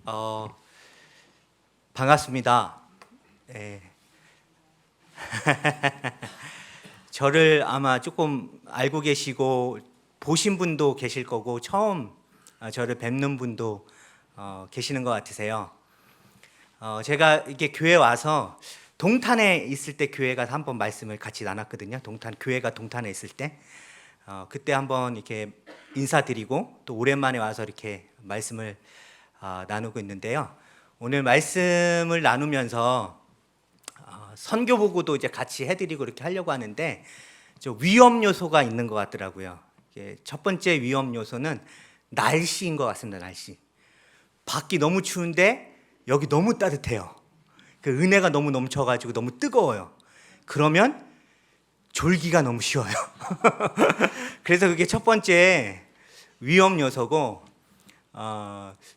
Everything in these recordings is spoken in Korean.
어, 반갑습니다. 예. 저를 아마 조금 알고 계시고 보신 분도 계실 거고 처음 저를 뵙는 분도 계시는 것 같으세요. 제가 이렇게 교회 와서 동탄에 있을 때 교회 가서 한번 말씀을 같이 나눴거든요. 교회가 동탄에 있을 때 그때 한번 이렇게 인사드리고 또 오랜만에 와서 이렇게 말씀을 나누고 있는데요. 오늘 말씀을 나누면서 선교 보고도 이제 같이 해드리고 이렇게 하려고 하는데 저 위험 요소가 있는 것 같더라고요. 첫 번째 위험 요소는 날씨인 것 같습니다. 날씨. 밖이 너무 추운데 여기 너무 따뜻해요. 그 은혜가 너무 넘쳐가지고 너무 뜨거워요. 그러면 졸기가 너무 쉬워요. 그래서 그게 첫 번째 위험 요소고,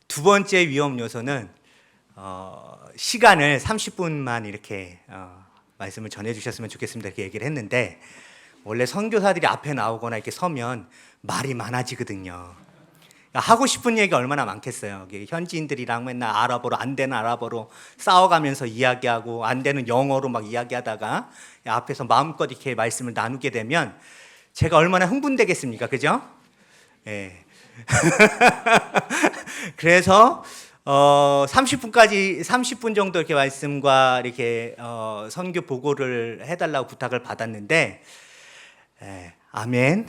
두 번째 위험 요소는 시간을 30분만 이렇게 말씀을 전해 주셨으면 좋겠습니다. 이렇게 얘기를 했는데 원래 선교사들이 앞에 나오거나 이렇게 서면 말이 많아지거든요. 하고 싶은 얘기가 얼마나 많겠어요. 현지인들이랑 맨날 아랍어로, 안 되는 아랍어로 싸워가면서 이야기하고 안 되는 영어로 막 이야기하다가 앞에서 마음껏 이렇게 말씀을 나누게 되면 제가 얼마나 흥분되겠습니까? 그죠? 예. 그래서 30분 정도 이렇게 말씀과 이렇게 선교 보고를 해달라고 부탁을 받았는데, 아멘.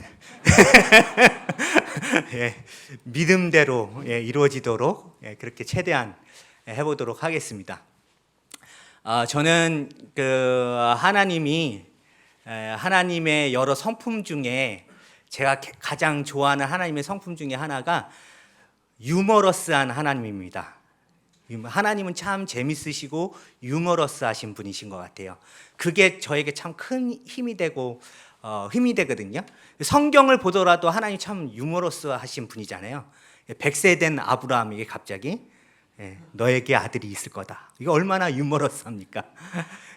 예, 믿음대로 이루어지도록 그렇게 최대한 해보도록 하겠습니다. 저는 하나님의 여러 성품 중에 제가 가장 좋아하는 하나님의 성품 중에 하나가 유머러스한 하나님입니다. 하나님은 참 재밌으시고 유머러스하신 분이신 것 같아요. 그게 저에게 참 큰 힘이 되거든요. 성경을 보더라도 하나님 참 유머러스하신 분이잖아요. 100세 된 아브라함에게 갑자기 너에게 아들이 있을 거다. 이거 얼마나 유머러스합니까?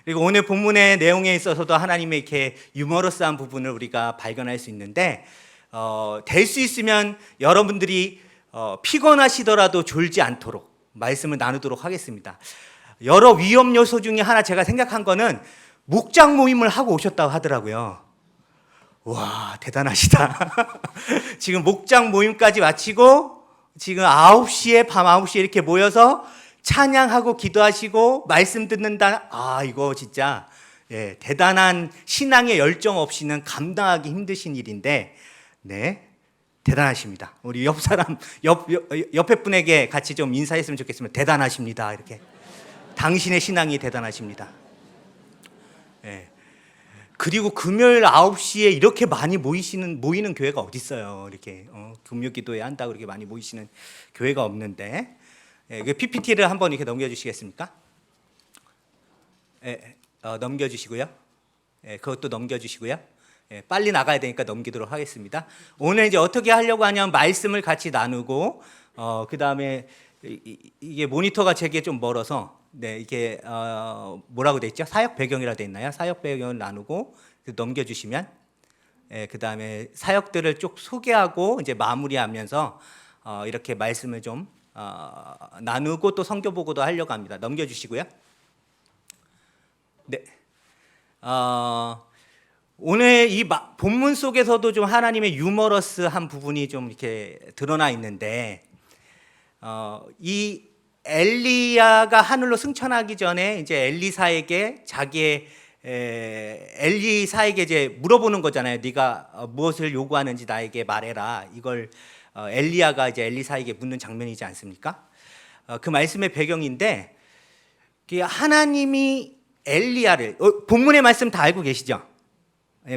그리고 오늘 본문의 내용에 있어서도 하나님의 이렇게 유머러스한 부분을 우리가 발견할 수 있는데, 될 수 있으면 여러분들이 피곤하시더라도 졸지 않도록 말씀을 나누도록 하겠습니다. 여러 위험 요소 중에 하나 제가 생각한 거는 목장 모임을 하고 오셨다고 하더라고요. 와, 대단하시다. 지금 목장 모임까지 마치고 지금 밤 9시에 이렇게 모여서 찬양하고 기도하시고 말씀 듣는다. 이거 진짜 대단한 신앙의 열정 없이는 감당하기 힘드신 일인데, 대단하십니다. 우리 옆에 분에게 같이 좀 인사했으면 좋겠습니다. 대단하십니다. 이렇게. 당신의 신앙이 대단하십니다. 그리고 금요일 9시에 이렇게 많이 모이는 교회가 어디 있어요? 이렇게 금요 기도회 한다고 이렇게 많이 모이시는 교회가 없는데, 그 PPT를 한번 이렇게 넘겨주시겠습니까? 넘겨주시고요. 그것도 넘겨주시고요. 빨리 나가야 되니까 넘기도록 하겠습니다. 오늘 이제 어떻게 하려고 하냐면 말씀을 같이 나누고, 그 다음에 이게 모니터가 제게 좀 멀어서, 이게 뭐라고 돼 있죠? 사역 배경이라 돼 있나요? 사역 배경을 나누고 넘겨주시면, 그 다음에 사역들을 쭉 소개하고 이제 마무리하면서 이렇게 말씀을 좀 나누고 또 선교 보고도 하려고 합니다. 넘겨주시고요. 오늘 이 본문 속에서도 좀 하나님의 유머러스한 부분이 좀 이렇게 드러나 있는데, 이 엘리야가 하늘로 승천하기 전에 이제 엘리사에게 이제 물어보는 거잖아요. 네가 무엇을 요구하는지 나에게 말해라. 이걸 엘리야가 이제 엘리사에게 묻는 장면이지 않습니까? 그 말씀의 배경인데, 하나님이 엘리야를 본문의 말씀 다 알고 계시죠?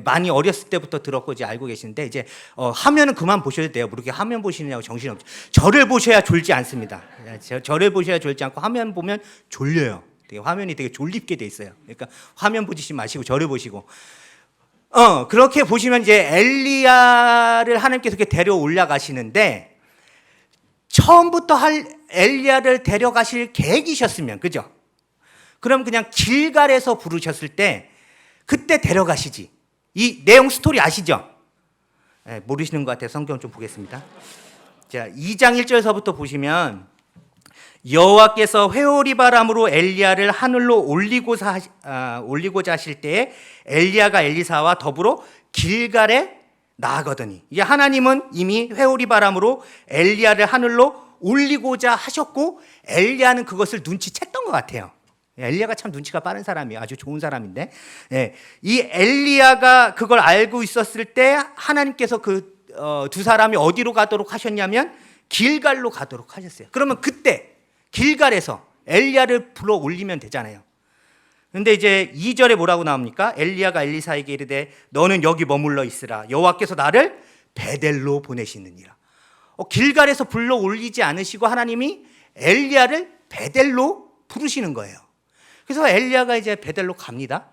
많이 어렸을 때부터 들었고 이제 알고 계시는데, 이제 화면은 그만 보셔도 돼요. 뭐 이렇게 화면 보시느냐고 정신없죠. 저를 보셔야 졸지 않습니다. 저를 보셔야 졸지 않고 화면 보면 졸려요. 화면이 되게 졸립게 돼 있어요. 그러니까 화면 보시지 마시고 저를 보시고, 그렇게 보시면 이제 엘리야를 하나님께서 이렇게 데려 올라가시는데, 처음부터 엘리야를 데려가실 계획이셨으면, 그죠? 그럼 그냥 길갈에서 부르셨을 때 그때 데려가시지. 이 내용 스토리 아시죠? 모르시는 것 같아요. 성경 좀 보겠습니다. 자, 2장 1절서부터 보시면 여호와께서 회오리 바람으로 엘리야를 하늘로 올리고자 하실 때에 엘리야가 엘리사와 더불어 길갈에 나아가더니, 이제 하나님은 이미 회오리 바람으로 엘리야를 하늘로 올리고자 하셨고 엘리야는 그것을 눈치챘던 것 같아요. 엘리야가 참 눈치가 빠른 사람이에요. 아주 좋은 사람인데, 이 엘리야가 그걸 알고 있었을 때 하나님께서 그 두 사람이 어디로 가도록 하셨냐면 길갈로 가도록 하셨어요. 그러면 그때 길갈에서 엘리야를 불러 올리면 되잖아요. 근데 이제 2절에 뭐라고 나옵니까? 엘리야가 엘리사에게 이르되 너는 여기 머물러 있으라. 여호와께서 나를 베델로 보내시느니라. 길갈에서 불러 올리지 않으시고 하나님이 엘리야를 베델로 부르시는 거예요. 그래서 엘리야가 이제 베델로 갑니다.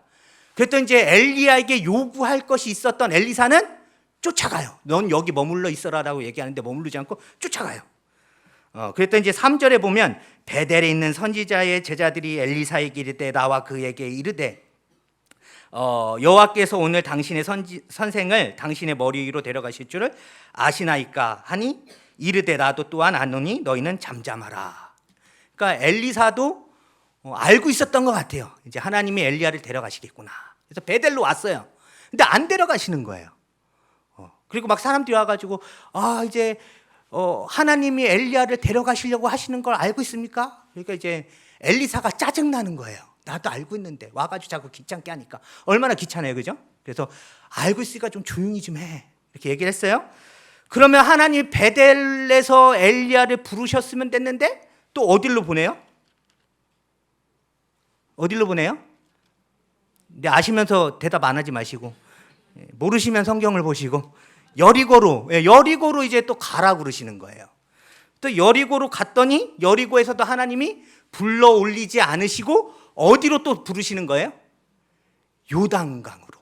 그랬더니 이제 엘리야에게 요구할 것이 있었던 엘리사는 쫓아가요. 넌 여기 머물러 있어라라고 얘기하는데 머무르지 않고 쫓아가요. 그랬더니 이제 3절에 보면 베델에 있는 선지자의 제자들이 엘리사에게 이르되 나와 그에게 이르되 여호와께서 오늘 당신의 선생을 당신의 머리 위로 데려가실 줄을 아시나이까 하니 이르되 나도 또한 아노니 너희는 잠잠하라. 그러니까 엘리사도 알고 있었던 것 같아요. 이제 하나님이 엘리야를 데려가시겠구나. 그래서 베델로 왔어요. 근데 안 데려가시는 거예요. 그리고 막 사람들이 와가지고 이제 하나님이 엘리야를 데려가시려고 하시는 걸 알고 있습니까? 그러니까 이제 엘리사가 짜증나는 거예요. 나도 알고 있는데 와가지고 자꾸 귀찮게 하니까. 얼마나 귀찮아요, 그죠? 그래서 알고 있으니까 좀 조용히 좀 해, 이렇게 얘기를 했어요. 그러면 하나님 베델에서 엘리야를 부르셨으면 됐는데 또 어디로 보내요? 어디로 보내요? 근데 아시면서 대답 안 하지 마시고, 모르시면 성경을 보시고, 여리고로 이제 또 가라 그러시는 거예요. 또 여리고로 갔더니 여리고에서도 하나님이 불러 올리지 않으시고 어디로 또 부르시는 거예요? 요단강으로.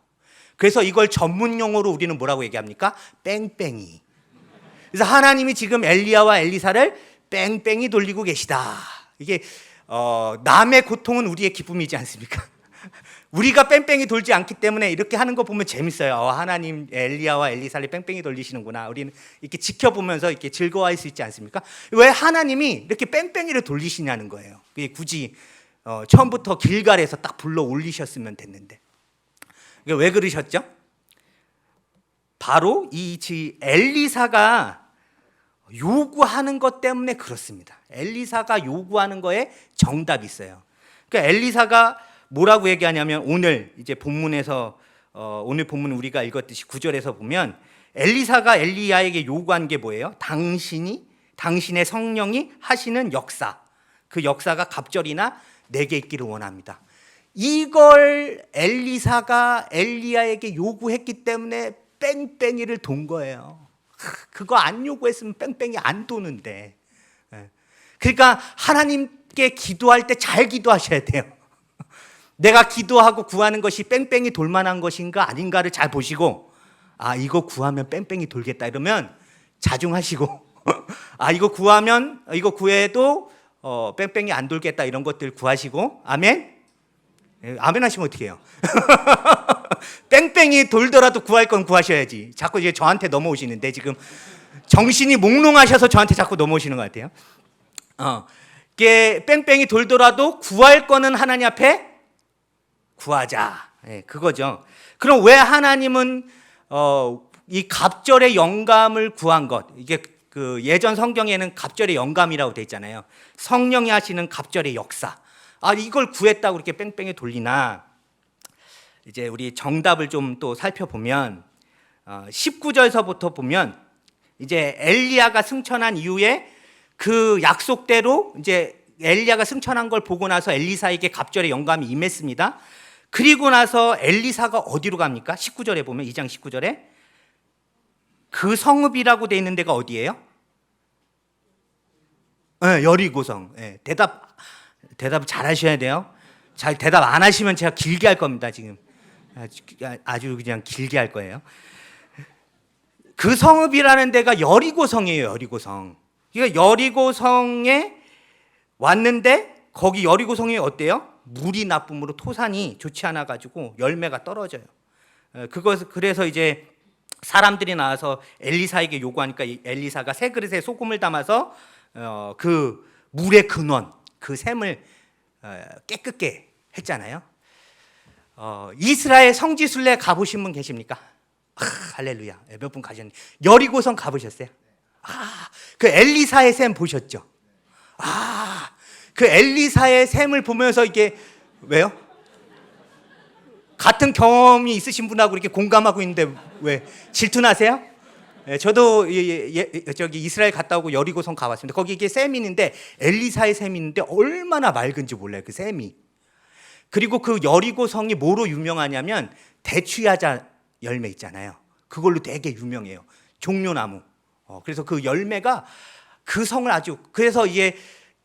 그래서 이걸 전문 용어로 우리는 뭐라고 얘기합니까? 뺑뺑이. 그래서 하나님이 지금 엘리야와 엘리사를 뺑뺑이 돌리고 계시다. 이게 남의 고통은 우리의 기쁨이지 않습니까? 우리가 뺑뺑이 돌지 않기 때문에 이렇게 하는 거 보면 재밌어요. 하나님 엘리야와 엘리사를 뺑뺑이 돌리시는구나. 우리는 이렇게 지켜보면서 이렇게 즐거워할 수 있지 않습니까? 왜 하나님이 이렇게 뺑뺑이를 돌리시냐는 거예요. 그게 굳이 처음부터 길갈에서 딱 불러 올리셨으면 됐는데. 왜 그러셨죠? 바로 이 엘리사가 요구하는 것 때문에 그렇습니다. 엘리사가 요구하는 거에 정답이 있어요. 그러니까 엘리사가 뭐라고 얘기하냐면 오늘 이제 본문에서 오늘 본문 우리가 읽었듯이 9절에서 보면 엘리사가 엘리야에게 요구한 게 뭐예요? 당신의 성령이 하시는 역사, 그 역사가 갑절이나 내게 있기를 원합니다. 이걸 엘리사가 엘리야에게 요구했기 때문에 뺑뺑이를 돈 거예요. 그거 안 요구했으면 뺑뺑이 안 도는데. 그러니까 하나님께 기도할 때 잘 기도하셔야 돼요. 내가 기도하고 구하는 것이 뺑뺑이 돌 만한 것인가 아닌가를 잘 보시고, 이거 구하면 뺑뺑이 돌겠다 이러면 자중하시고, 이거 구해도 뺑뺑이 안 돌겠다 이런 것들 구하시고, 아멘? 아멘 하시면 어떻게 해요? 뺑뺑이 돌더라도 구할 건 구하셔야지. 자꾸 이제 저한테 넘어오시는데 지금 정신이 몽롱하셔서 저한테 자꾸 넘어오시는 것 같아요. 이게 뺑뺑이 돌더라도 구할 거는 하나님 앞에 구하자. 그거죠. 그럼 왜 하나님은 이 갑절의 영감을 구한 것, 이게 그 예전 성경에는 갑절의 영감이라고 돼 있잖아요. 성령이 하시는 갑절의 역사. 이걸 구했다고 이렇게 뺑뺑이 돌리나? 이제 우리 정답을 좀 또 살펴보면 19절서부터 보면 이제 엘리야가 승천한 이후에 그 약속대로 이제 엘리야가 승천한 걸 보고 나서 엘리사에게 갑절의 영감이 임했습니다. 그리고 나서 엘리사가 어디로 갑니까? 19절에 보면 2장 19절에 그 성읍이라고 돼 있는 데가 어디예요? 여리고성. 대답 잘 하셔야 돼요. 잘 대답 안 하시면 제가 길게 할 겁니다. 지금 아주 그냥 길게 할 거예요. 그 성읍이라는 데가 여리고성이에요. 여리고성. 그러니까 여리고성에 왔는데 거기 여리고성이 어때요? 물이 나쁨으로 토산이 좋지 않아 가지고 열매가 떨어져요. 그래서 이제 사람들이 나와서 엘리사에게 요구하니까 엘리사가 새 그릇에 소금을 담아서 그 물의 근원, 그 샘을 깨끗게 했잖아요. 이스라엘 성지순례 가보신 분 계십니까? 할렐루야. 몇 분 가셨네. 여리고성 가보셨어요? 그 엘리사의 샘 보셨죠? 그 엘리사의 샘을 보면서 이게 왜요? 같은 경험이 있으신 분하고 이렇게 공감하고 있는데 왜 질투나세요? 저도 저기 이스라엘 갔다 오고 여리고성 가봤습니다. 거기 이게 샘이 있는데 엘리사의 샘이 있는데 얼마나 맑은지 몰라요, 그 샘이. 그리고 그 여리고성이 뭐로 유명하냐면 대추야자 열매 있잖아요. 그걸로 되게 유명해요. 종려나무. 그래서 그 열매가 그 성을 아주, 그래서 이게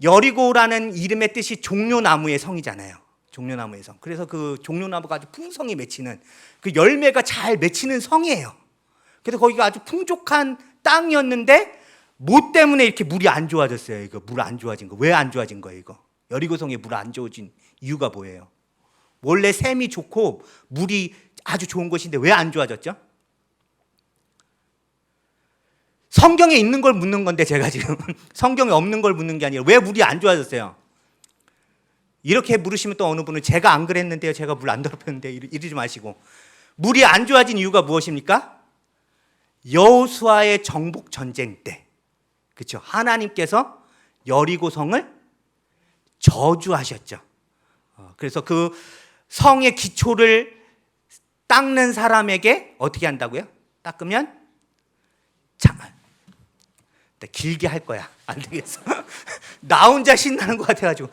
여리고라는 이름의 뜻이 종려나무의 성이잖아요. 종려나무의 성. 그래서 그 종려나무가 아주 풍성히 맺히는, 그 열매가 잘 맺히는 성이에요. 그래서 거기가 아주 풍족한 땅이었는데 뭐 때문에 이렇게 물이 안 좋아졌어요? 이거 물 안 좋아진 거. 왜 안 좋아진 거예요, 이거? 여리고성에 물 안 좋아진 이유가 뭐예요? 원래 샘이 좋고 물이 아주 좋은 곳인데 왜 안 좋아졌죠? 성경에 있는 걸 묻는 건데 제가 지금 성경에 없는 걸 묻는 게 아니라 왜 물이 안 좋아졌어요? 이렇게 물으시면 또 어느 분은 제가 안 그랬는데요, 제가 물 안 더럽혔는데 이러지 마시고, 물이 안 좋아진 이유가 무엇입니까? 여호수아의 정복 전쟁 때, 그렇죠? 하나님께서 여리고성을 저주하셨죠. 그래서 그 성의 기초를 닦는 사람에게 어떻게 한다고요? 닦으면 길게 할 거야. 안 되겠어. 나 혼자 신나는 것 같아가지고.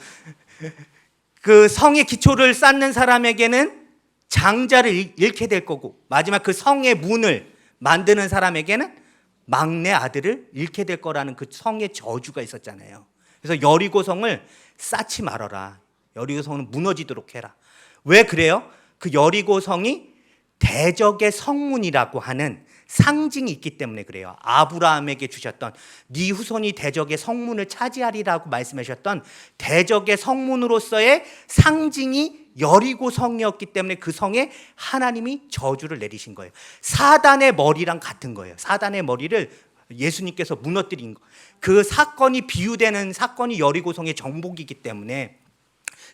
그 성의 기초를 쌓는 사람에게는 장자를 잃게 될 거고, 마지막 그 성의 문을 만드는 사람에게는 막내 아들을 잃게 될 거라는 그 성의 저주가 있었잖아요. 그래서 여리고성을 쌓지 말아라. 여리고성은 무너지도록 해라. 왜 그래요? 그 여리고성이 대적의 성문이라고 하는 상징이 있기 때문에 그래요. 아브라함에게 주셨던 네 후손이 대적의 성문을 차지하리라고 말씀하셨던 대적의 성문으로서의 상징이 여리고성이었기 때문에 그 성에 하나님이 저주를 내리신 거예요. 사단의 머리랑 같은 거예요. 사단의 머리를 예수님께서 무너뜨린 거. 그 사건이 비유되는 사건이 여리고성의 정복이기 때문에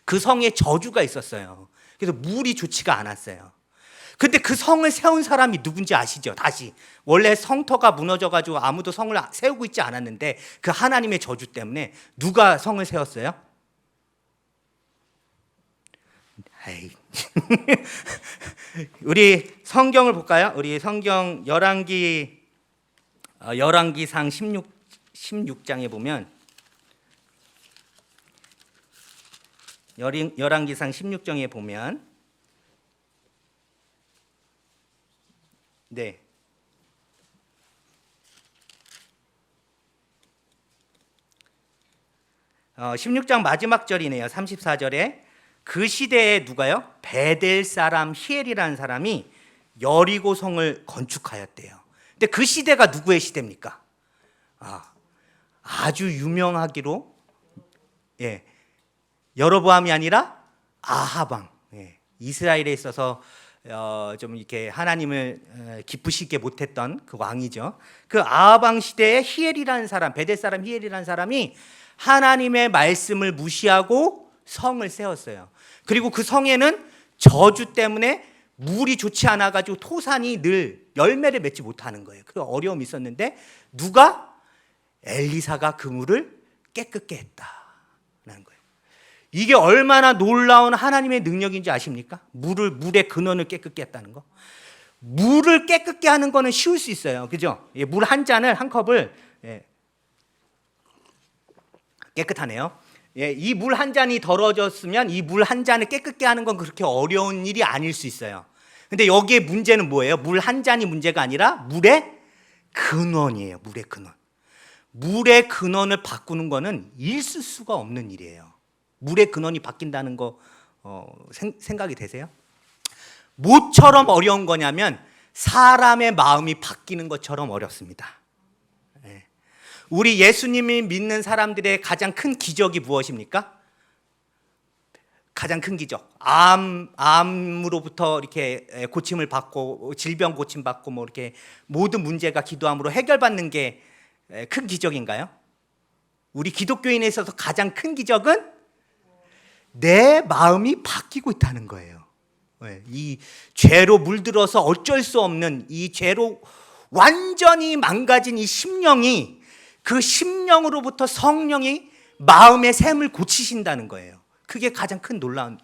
그 성에 저주가 있었어요. 그래서 물이 좋지가 않았어요. 근데 그 성을 세운 사람이 누군지 아시죠? 다시 원래 성터가 무너져가지고 아무도 성을 세우고 있지 않았는데 그 하나님의 저주 때문에 누가 성을 세웠어요? 에이. 우리 성경을 볼까요? 우리 성경 열왕기상 16장에 보면, 열왕기상 16장에 보면, 네. 16장 마지막 절이네요. 34절에 그 시대에 누가요? 베델 사람 히엘이라는 사람이 여리고성을 건축하였대요. 근데 그 시대가 누구의 시대입니까? 아주 유명하기로, 여로보암이 아니라 아합 왕. 이스라엘에 있어서 좀 이렇게 하나님을 기쁘시게 못했던 그 왕이죠. 그 아합 왕 시대에 히엘이라는 사람, 베델 사람 히엘이라는 사람이 하나님의 말씀을 무시하고 성을 세웠어요. 그리고 그 성에는 저주 때문에 물이 좋지 않아가지고 토산이 늘 열매를 맺지 못하는 거예요. 그 어려움이 있었는데 누가? 엘리사가 그 물을 깨끗게 했다는 거예요. 이게 얼마나 놀라운 하나님의 능력인지 아십니까? 물의 근원을 깨끗게 했다는 거. 물을 깨끗게 하는 거는 쉬울 수 있어요. 그죠? 물 한 잔을, 한 컵을, 깨끗하네요. 이 물 한 잔이 더러워졌으면 이 물 한 잔을 깨끗게 하는 건 그렇게 어려운 일이 아닐 수 있어요. 근데 여기에 문제는 뭐예요? 물 한 잔이 문제가 아니라 물의 근원이에요. 물의 근원. 물의 근원을 바꾸는 거는 있을 수가 없는 일이에요. 물의 근원이 바뀐다는 거 생각이 되세요? 뭐처럼 어려운 거냐면 사람의 마음이 바뀌는 것처럼 어렵습니다. 우리 예수님이 믿는 사람들의 가장 큰 기적이 무엇입니까? 가장 큰 기적. 암으로부터 이렇게 고침을 받고, 질병 고침 받고, 뭐 이렇게 모든 문제가 기도함으로 해결받는 게 큰 기적인가요? 우리 기독교인에 있어서 가장 큰 기적은 내 마음이 바뀌고 있다는 거예요. 이 죄로 물들어서 어쩔 수 없는 이 죄로 완전히 망가진 이 심령이, 그 심령으로부터 성령이 마음의 샘을 고치신다는 거예요. 그게 가장 큰 놀라운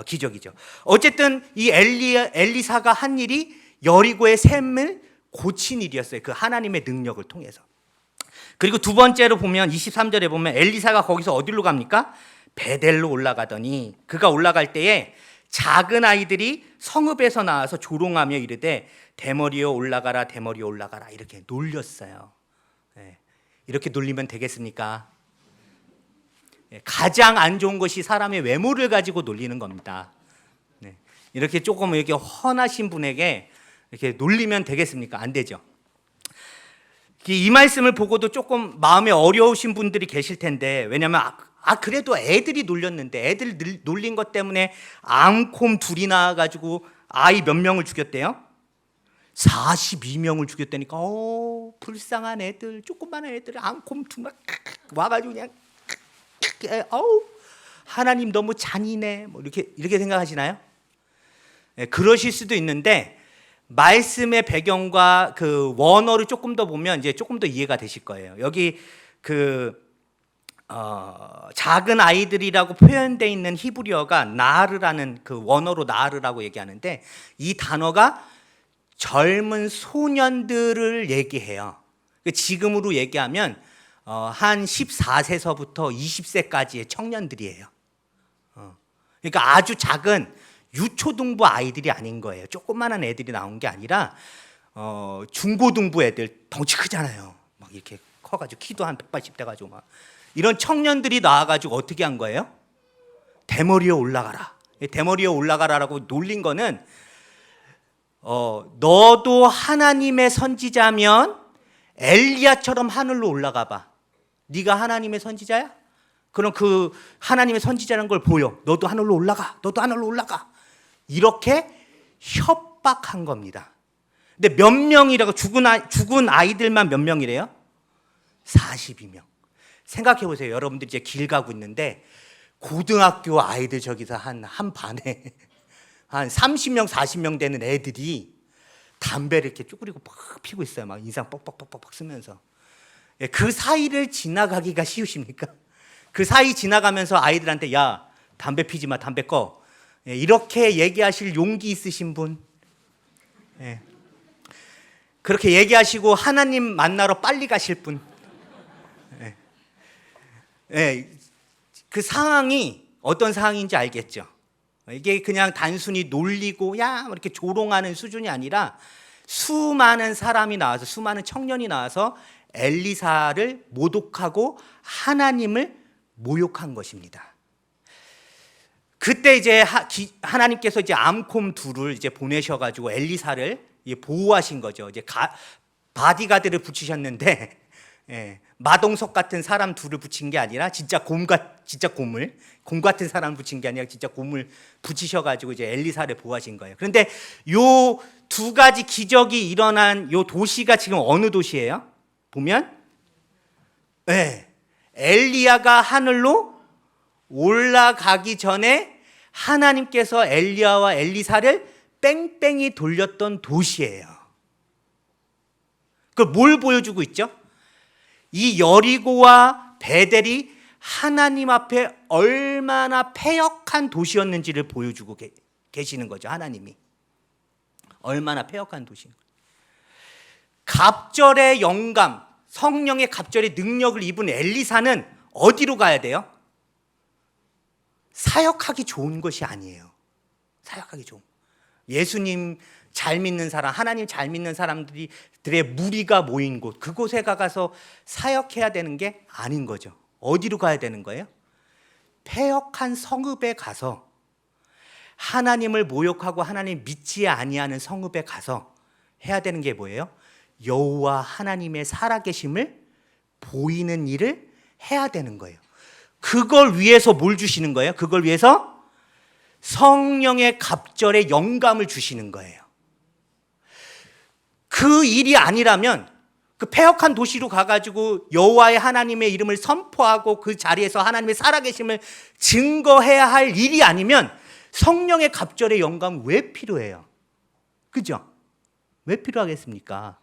기적이죠. 어쨌든 이 엘리사가 한 일이 여리고의 샘을 고친 일이었어요. 그 하나님의 능력을 통해서. 그리고 두 번째로 보면 23절에 보면 엘리사가 거기서 어디로 갑니까? 베델로 올라가더니 그가 올라갈 때에 작은 아이들이 성읍에서 나와서 조롱하며 이르되 대머리여 올라가라, 대머리여 올라가라, 이렇게 놀렸어요. 이렇게 놀리면 되겠습니까? 가장 안 좋은 것이 사람의 외모를 가지고 놀리는 겁니다. 이렇게 조금 이렇게 헌하신 분에게 이렇게 놀리면 되겠습니까? 안 되죠. 이 말씀을 보고도 조금 마음에 어려우신 분들이 계실 텐데, 왜냐하면 그래도 애들이 놀렸는데, 애들 놀린 것 때문에 암콤 둘이 나와가지고 아이 몇 명을 죽였대요? 42명을 죽였다니까. 불쌍한 애들, 조그마한 애들 암콤 두 막 와가지고 그냥 하나님 너무 잔인해, 뭐 이렇게 생각하시나요? 그러실 수도 있는데, 말씀의 배경과 그 원어를 조금 더 보면 이제 조금 더 이해가 되실 거예요. 여기 작은 아이들이라고 표현되어 있는 히브리어가 나르라는 그 원어로 나르라고 얘기하는데, 이 단어가 젊은 소년들을 얘기해요. 지금으로 얘기하면 한 14세서부터 20세까지의 청년들이에요. 그러니까 아주 작은 유초등부 아이들이 아닌 거예요. 조그만한 애들이 나온 게 아니라 중고등부 애들, 덩치 크잖아요. 막 이렇게 커가지고 키도 한 180 돼가지고 막 이런 청년들이 나와가지고 어떻게 한 거예요? 대머리에 올라가라. 대머리에 올라가라라고 놀린 거는 너도 하나님의 선지자면 엘리야처럼 하늘로 올라가 봐. 네가 하나님의 선지자야? 그럼 그 하나님의 선지자라는 걸 보여. 너도 하늘로 올라가. 너도 하늘로 올라가. 이렇게 협박한 겁니다. 근데 몇 명이라고, 죽은 아이들만 몇 명이래요? 42명. 생각해 보세요. 여러분들 이제 길 가고 있는데 고등학교 아이들 저기서 한 반에 한 30명, 40명 되는 애들이 담배를 이렇게 쭈그리고 팍 피고 있어요. 막 인상 뻑뻑뻑뻑 쓰면서. 그 사이를 지나가기가 쉬우십니까? 그 사이 지나가면서 아이들한테 야, 담배 피지 마, 담배 꺼. 이렇게 얘기하실 용기 있으신 분? 그렇게 얘기하시고 하나님 만나러 빨리 가실 분? 그 상황이 어떤 상황인지 알겠죠? 이게 그냥 단순히 놀리고 야 이렇게 조롱하는 수준이 아니라 수많은 사람이 나와서, 수많은 청년이 나와서 엘리사를 모독하고 하나님을 모욕한 것입니다. 그때 이제 하나님께서 이제 암콤 둘을 이제 보내셔가지고 엘리사를 보호하신 거죠. 이제 바디가드를 붙이셨는데, 마동석 같은 사람 둘을 붙인 게 아니라 진짜 곰 같은 사람 붙인 게 아니라 진짜 곰을 붙이셔가지고 이제 엘리사를 보호하신 거예요. 그런데 요 두 가지 기적이 일어난 요 도시가 지금 어느 도시예요? 보면, 엘리야가 하늘로 올라가기 전에 하나님께서 엘리야와 엘리사를 뺑뺑이 돌렸던 도시예요. 그 뭘 보여주고 있죠? 이 여리고와 베델이 하나님 앞에 얼마나 패역한 도시였는지를 보여주고 계시는 거죠. 하나님이 얼마나 패역한 도시인가. 갑절의 영감, 성령의 갑절의 능력을 입은 엘리사는 어디로 가야 돼요? 사역하기 좋은 것이 아니에요. 사역하기 좋은, 예수님 잘 믿는 사람, 하나님 잘 믿는 사람들의 무리가 모인 곳, 그곳에 가서 사역해야 되는 게 아닌 거죠. 어디로 가야 되는 거예요? 패역한 성읍에 가서, 하나님을 모욕하고 하나님 믿지 아니하는 성읍에 가서 해야 되는 게 뭐예요? 여호와 하나님의 살아계심을 보이는 일을 해야 되는 거예요. 그걸 위해서 뭘 주시는 거예요? 그걸 위해서 성령의 갑절의 영감을 주시는 거예요. 그 일이 아니라면 그 패역한 도시로 가가지고 여호와의 하나님의 이름을 선포하고 그 자리에서 하나님의 살아계심을 증거해야 할 일이 아니면 성령의 갑절의 영감은 왜 필요해요? 그죠? 왜 필요하겠습니까?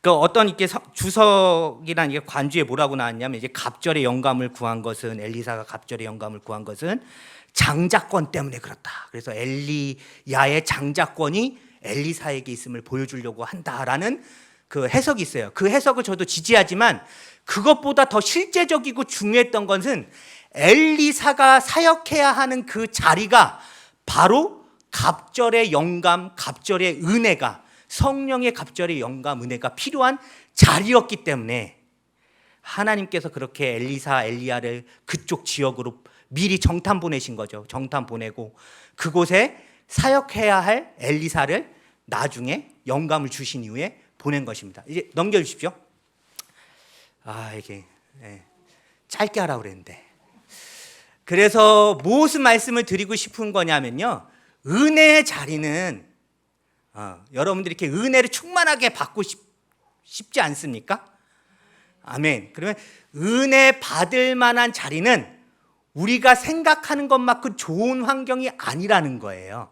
그 어떤 이렇게 주석이란 이게 관주에 뭐라고 나왔냐면 이제 갑절의 영감을 구한 것은 엘리사가 갑절의 영감을 구한 것은 장자권 때문에 그렇다. 그래서 엘리야의 장자권이 엘리사에게 있음을 보여주려고 한다라는 그 해석이 있어요. 그 해석을 저도 지지하지만 그것보다 더 실제적이고 중요했던 것은 엘리사가 사역해야 하는 그 자리가 바로 갑절의 영감, 갑절의 은혜가 성령의 갑절의 영감, 은혜가 필요한 자리였기 때문에 하나님께서 그렇게 엘리사, 엘리야를 그쪽 지역으로 미리 정탐 보내신 거죠. 정탐 보내고 그곳에 사역해야 할 엘리사를 나중에 영감을 주신 이후에 보낸 것입니다. 이제 넘겨주십시오. 이게 짧게 하라고 그랬는데. 그래서 무슨 말씀을 드리고 싶은 거냐면요, 은혜의 자리는 여러분들이 이렇게 은혜를 충만하게 받고 싶지 않습니까? 아멘. 그러면 은혜 받을 만한 자리는 우리가 생각하는 것만큼 좋은 환경이 아니라는 거예요.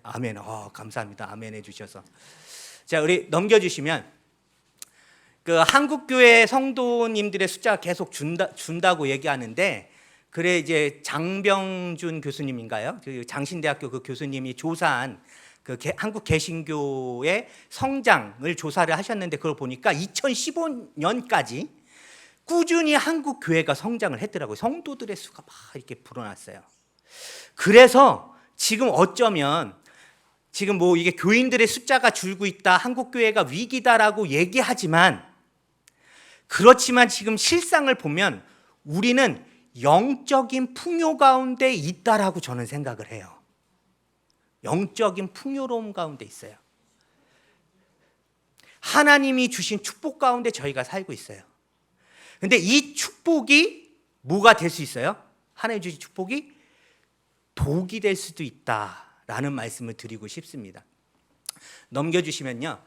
아멘. 감사합니다. 아멘 해주셔서. 자, 우리 넘겨주시면 그 한국교회 성도님들의 숫자가 계속 준다고 얘기하는데, 그래 이제 장병준 교수님인가요? 그 장신대학교 그 교수님이 조사한 그 한국 개신교의 성장을 조사를 하셨는데, 그걸 보니까 2015년까지 꾸준히 한국 교회가 성장을 했더라고요. 성도들의 수가 막 이렇게 불어났어요. 그래서 지금 어쩌면 지금 뭐 이게 교인들의 숫자가 줄고 있다, 한국 교회가 위기다라고 얘기하지만, 그렇지만 지금 실상을 보면 우리는 영적인 풍요 가운데 있다라고 저는 생각을 해요. 영적인 풍요로움 가운데 있어요. 하나님이 주신 축복 가운데 저희가 살고 있어요. 근데 이 축복이 뭐가 될 수 있어요? 하나님 주신 축복이 독이 될 수도 있다라는 말씀을 드리고 싶습니다. 넘겨주시면요,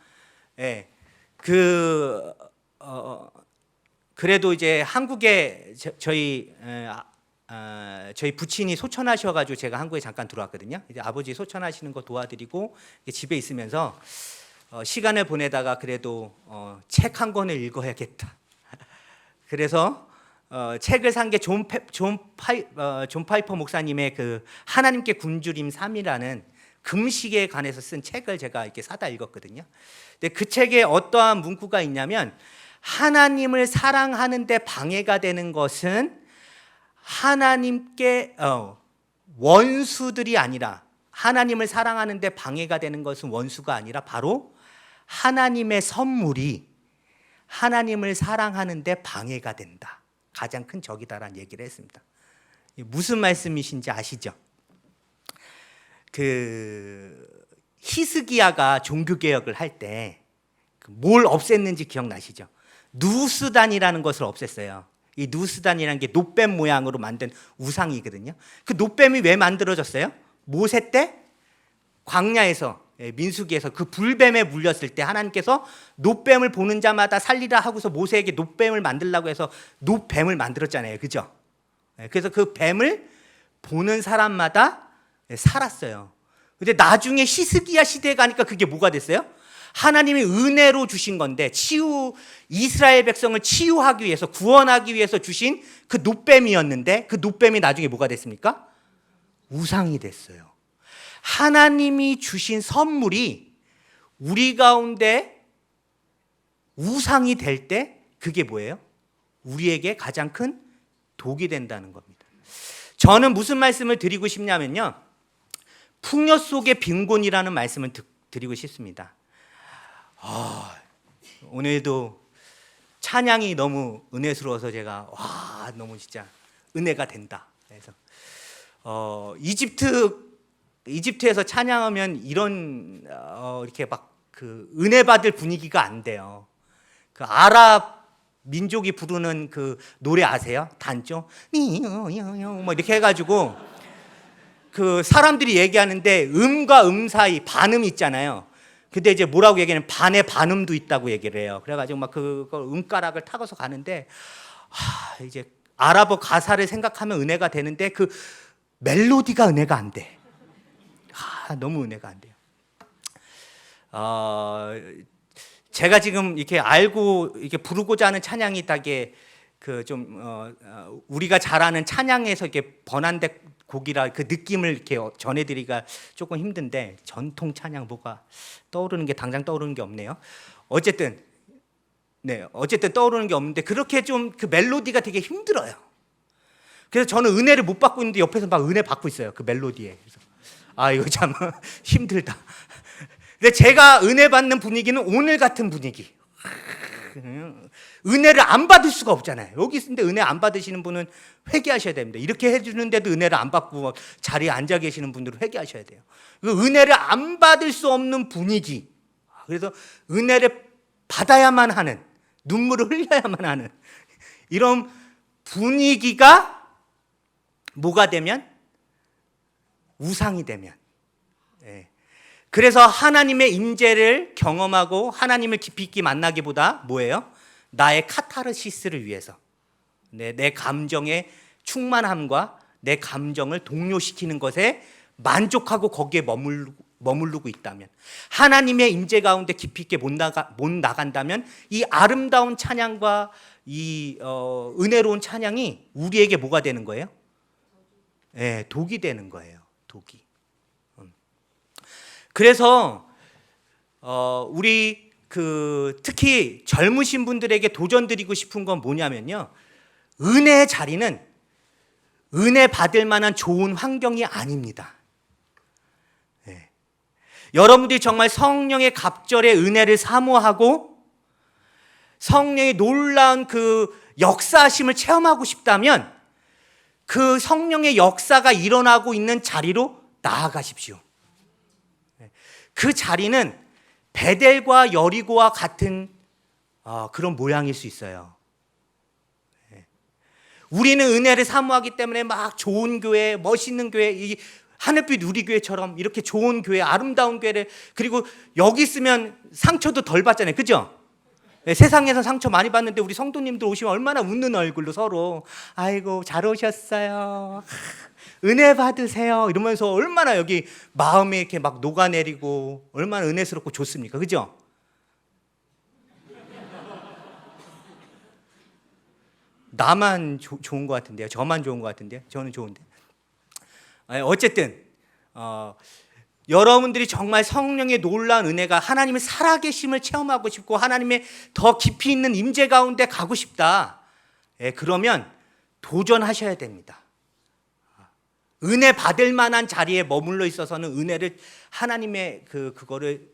그래도 이제 한국에 저희 부친이 소천하셔가지고 제가 한국에 잠깐 들어왔거든요. 이제 아버지 소천하시는 거 도와드리고 집에 있으면서 시간을 보내다가 그래도 책 한 권을 읽어야겠다. 그래서 책을 산 게 존 파이퍼 목사님의 그 하나님께 굶주림 3이라는 금식에 관해서 쓴 책을 제가 이렇게 사다 읽었거든요. 근데 그 책에 어떠한 문구가 있냐면, 하나님을 사랑하는데 방해가 되는 것은 하나님께 원수들이 아니라, 하나님을 사랑하는데 방해가 되는 것은 원수가 아니라 바로 하나님의 선물이 하나님을 사랑하는데 방해가 된다. 가장 큰 적이다라는 얘기를 했습니다. 무슨 말씀이신지 아시죠? 그 히스기야가 종교개혁을 할 때 뭘 없앴는지 기억나시죠? 누스단이라는 것을 없앴어요. 이 누스단이라는 게 놋뱀 모양으로 만든 우상이거든요. 그 놋뱀이 왜 만들어졌어요? 모세 때 광야에서, 민수기에서 그 불뱀에 물렸을 때 하나님께서 놋뱀을 보는 자마다 살리라 하고서 모세에게 놋뱀을 만들라고 해서 놋뱀을 만들었잖아요. 그죠? 그래서 그 뱀을 보는 사람마다 살았어요. 근데 나중에 히스기야 시대에 가니까 그게 뭐가 됐어요? 하나님이 은혜로 주신 건데, 이스라엘 백성을 치유하기 위해서, 구원하기 위해서 주신 그 놋뱀이었는데, 그 놋뱀이 나중에 뭐가 됐습니까? 우상이 됐어요. 하나님이 주신 선물이 우리 가운데 우상이 될 때 그게 뭐예요? 우리에게 가장 큰 독이 된다는 겁니다. 저는 무슨 말씀을 드리고 싶냐면요, 풍요 속의 빈곤이라는 말씀을 드리고 싶습니다. 오늘도 찬양이 너무 은혜스러워서 제가 너무 진짜 은혜가 된다. 그래서 이집트에서 찬양하면 이런 이렇게 막 그 은혜 받을 분위기가 안 돼요. 그 아랍 민족이 부르는 그 노래 아세요? 단조 뭐 이렇게 해가지고 그 사람들이 얘기하는데 음과 음 사이 반음이 있잖아요. 근데 이제 뭐라고 얘기하냐면 반의 반음도 있다고 얘기를 해요. 그래가지고 막 그걸 음가락을 타고서 가는데 이제 아랍어 가사를 생각하면 은혜가 되는데 그 멜로디가 은혜가 안 돼. 너무 은혜가 안 돼요. 제가 지금 이렇게 알고 이렇게 부르고자 하는 찬양이 딱에 그 좀 우리가 잘 아는 찬양에서 이렇게 번안된 곡이라 그 느낌을 이렇게 전해드리기가 조금 힘든데 전통 찬양 뭐가 떠오르는 게 당장 떠오르는 게 없네요. 어쨌든 떠오르는 게 없는데 그렇게 좀 그 멜로디가 되게 힘들어요. 그래서 저는 은혜를 못 받고 있는데 옆에서 막 은혜 받고 있어요. 그 멜로디에. 그래서 이거 참 힘들다. 근데 제가 은혜 받는 분위기는 오늘 같은 분위기. 은혜를 안 받을 수가 없잖아요. 여기 있는데 은혜 안 받으시는 분은 회개하셔야 됩니다. 이렇게 해주는데도 은혜를 안 받고 자리에 앉아 계시는 분들은 회개하셔야 돼요. 은혜를 안 받을 수 없는 분위기. 그래서 은혜를 받아야만 하는, 눈물을 흘려야만 하는 이런 분위기가 뭐가 되면? 우상이 되면. 그래서 하나님의 임재를 경험하고 하나님을 깊이 있게 만나기보다 뭐예요? 나의 카타르시스를 위해서 내 감정의 충만함과 내 감정을 동요시키는 것에 만족하고 거기에 머무르고 있다면, 하나님의 임재 가운데 깊이 있게 못 나간다면 이 아름다운 찬양과 이 은혜로운 찬양이 우리에게 뭐가 되는 거예요? 독이 되는 거예요. 독이. 그래서 우리 특히 젊으신 분들에게 도전드리고 싶은 건 뭐냐면요, 은혜의 자리는 은혜 받을 만한 좋은 환경이 아닙니다. 여러분들이 정말 성령의 갑절의 은혜를 사모하고 성령의 놀라운 그 역사하심을 체험하고 싶다면 그 성령의 역사가 일어나고 있는 자리로 나아가십시오. 그 자리는 베델과 여리고와 같은 그런 모양일 수 있어요. 우리는 은혜를 사모하기 때문에 막 좋은 교회, 멋있는 교회, 이 하늘빛 우리교회처럼 이렇게 좋은 교회, 아름다운 교회를, 그리고 여기 있으면 상처도 덜 받잖아요. 그죠? 세상에서 상처 많이 받는데 우리 성도님들 오시면 얼마나 웃는 얼굴로 서로 아이고 잘 오셨어요, 은혜 받으세요 이러면서 얼마나 여기 마음에 이렇게 막 녹아내리고 얼마나 은혜스럽고 좋습니까? 그죠? 나만 좋은 것 같은데요? 저만 좋은 것 같은데요? 저는 좋은데. 어쨌든 여러분들이 정말 성령의 놀라운 은혜가 하나님의 살아계심을 체험하고 싶고 하나님의 더 깊이 있는 임재 가운데 가고 싶다. 그러면 도전하셔야 됩니다. 은혜 받을 만한 자리에 머물러 있어서는 은혜를 하나님의 그거를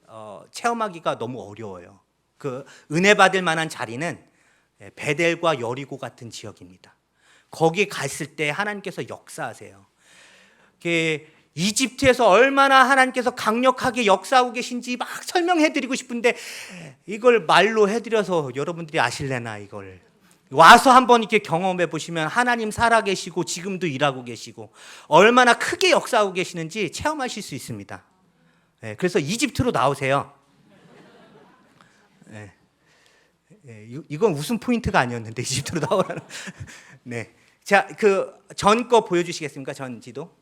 체험하기가 너무 어려워요. 그 은혜 받을 만한 자리는 베델과 여리고 같은 지역입니다. 거기 갔을 때 하나님께서 역사하세요. 이집트에서 얼마나 하나님께서 강력하게 역사하고 계신지 막 설명해드리고 싶은데 이걸 말로 해드려서 여러분들이 아실래나? 이걸 와서 한번 이렇게 경험해 보시면 하나님 살아계시고 지금도 일하고 계시고 얼마나 크게 역사하고 계시는지 체험하실 수 있습니다. 그래서 이집트로 나오세요. 이건 웃음 포인트가 아니었는데 이집트로 나오라는. 네, 자, 그 전 거 보여주시겠습니까? 전 지도.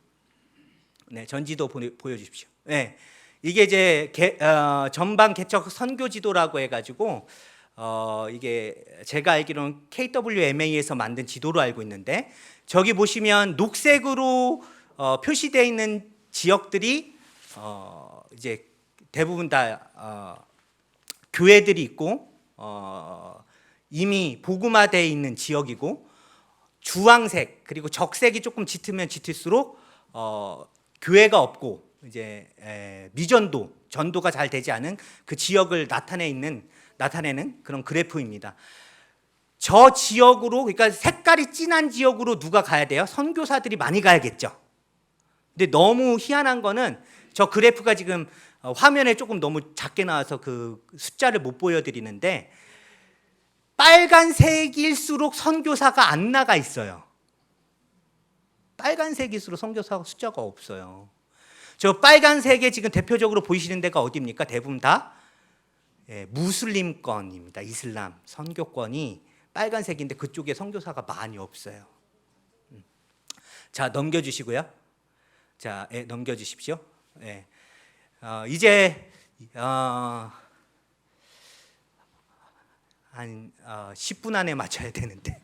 네, 전지도 보여주십시오. 네, 이게 이제 전방 개척 선교 지도라고 해가지고 이게 제가 알기로는 KWMA에서 만든 지도로 알고 있는데 저기 보시면 녹색으로 표시되어 있는 지역들이 이제 대부분 다 교회들이 있고 이미 복음화되어 있는 지역이고, 주황색 그리고 적색이 조금 짙으면 짙을수록 교회가 없고 이제 미전도, 전도가 잘 되지 않은 그 지역을 나타내는 그런 그래프입니다. 저 지역으로, 그러니까 색깔이 진한 지역으로 누가 가야 돼요? 선교사들이 많이 가야겠죠. 근데 너무 희한한 거는 저 그래프가 지금 화면에 조금 너무 작게 나와서 그 숫자를 못 보여드리는데 빨간색일수록 선교사가 안 나가 있어요. 빨간색일수록 선교사 숫자가 없어요. 저 빨간색에 지금 대표적으로 보이시는 데가 어디입니까? 대부분 다 무슬림권입니다. 이슬람 선교권이 빨간색인데 그쪽에 선교사가 많이 없어요. 자, 넘겨주시고요. 자, 넘겨주십시오. 이제 한 10분 안에 맞춰야 되는데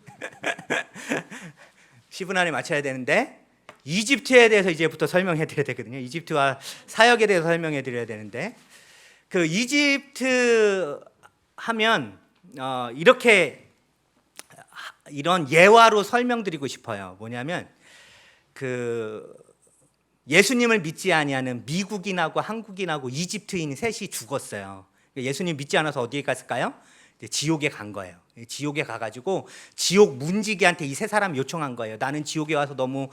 10분 안에 맞춰야 되는데 이집트에 대해서 이제부터 설명해 드려야 되거든요. 이집트와 사역에 대해서 설명해 드려야 되는데 그 이집트 하면 이런 예화로 설명드리고 싶어요. 뭐냐면 그 예수님을 믿지 아니하는 미국인하고 한국인하고 이집트인 셋이 죽었어요. 예수님 믿지 않아서 어디에 갔을까요? 지옥에 간 거예요. 지옥에 가가지고 지옥 문지기한테 이 세 사람 요청한 거예요. 나는 지옥에 와서 너무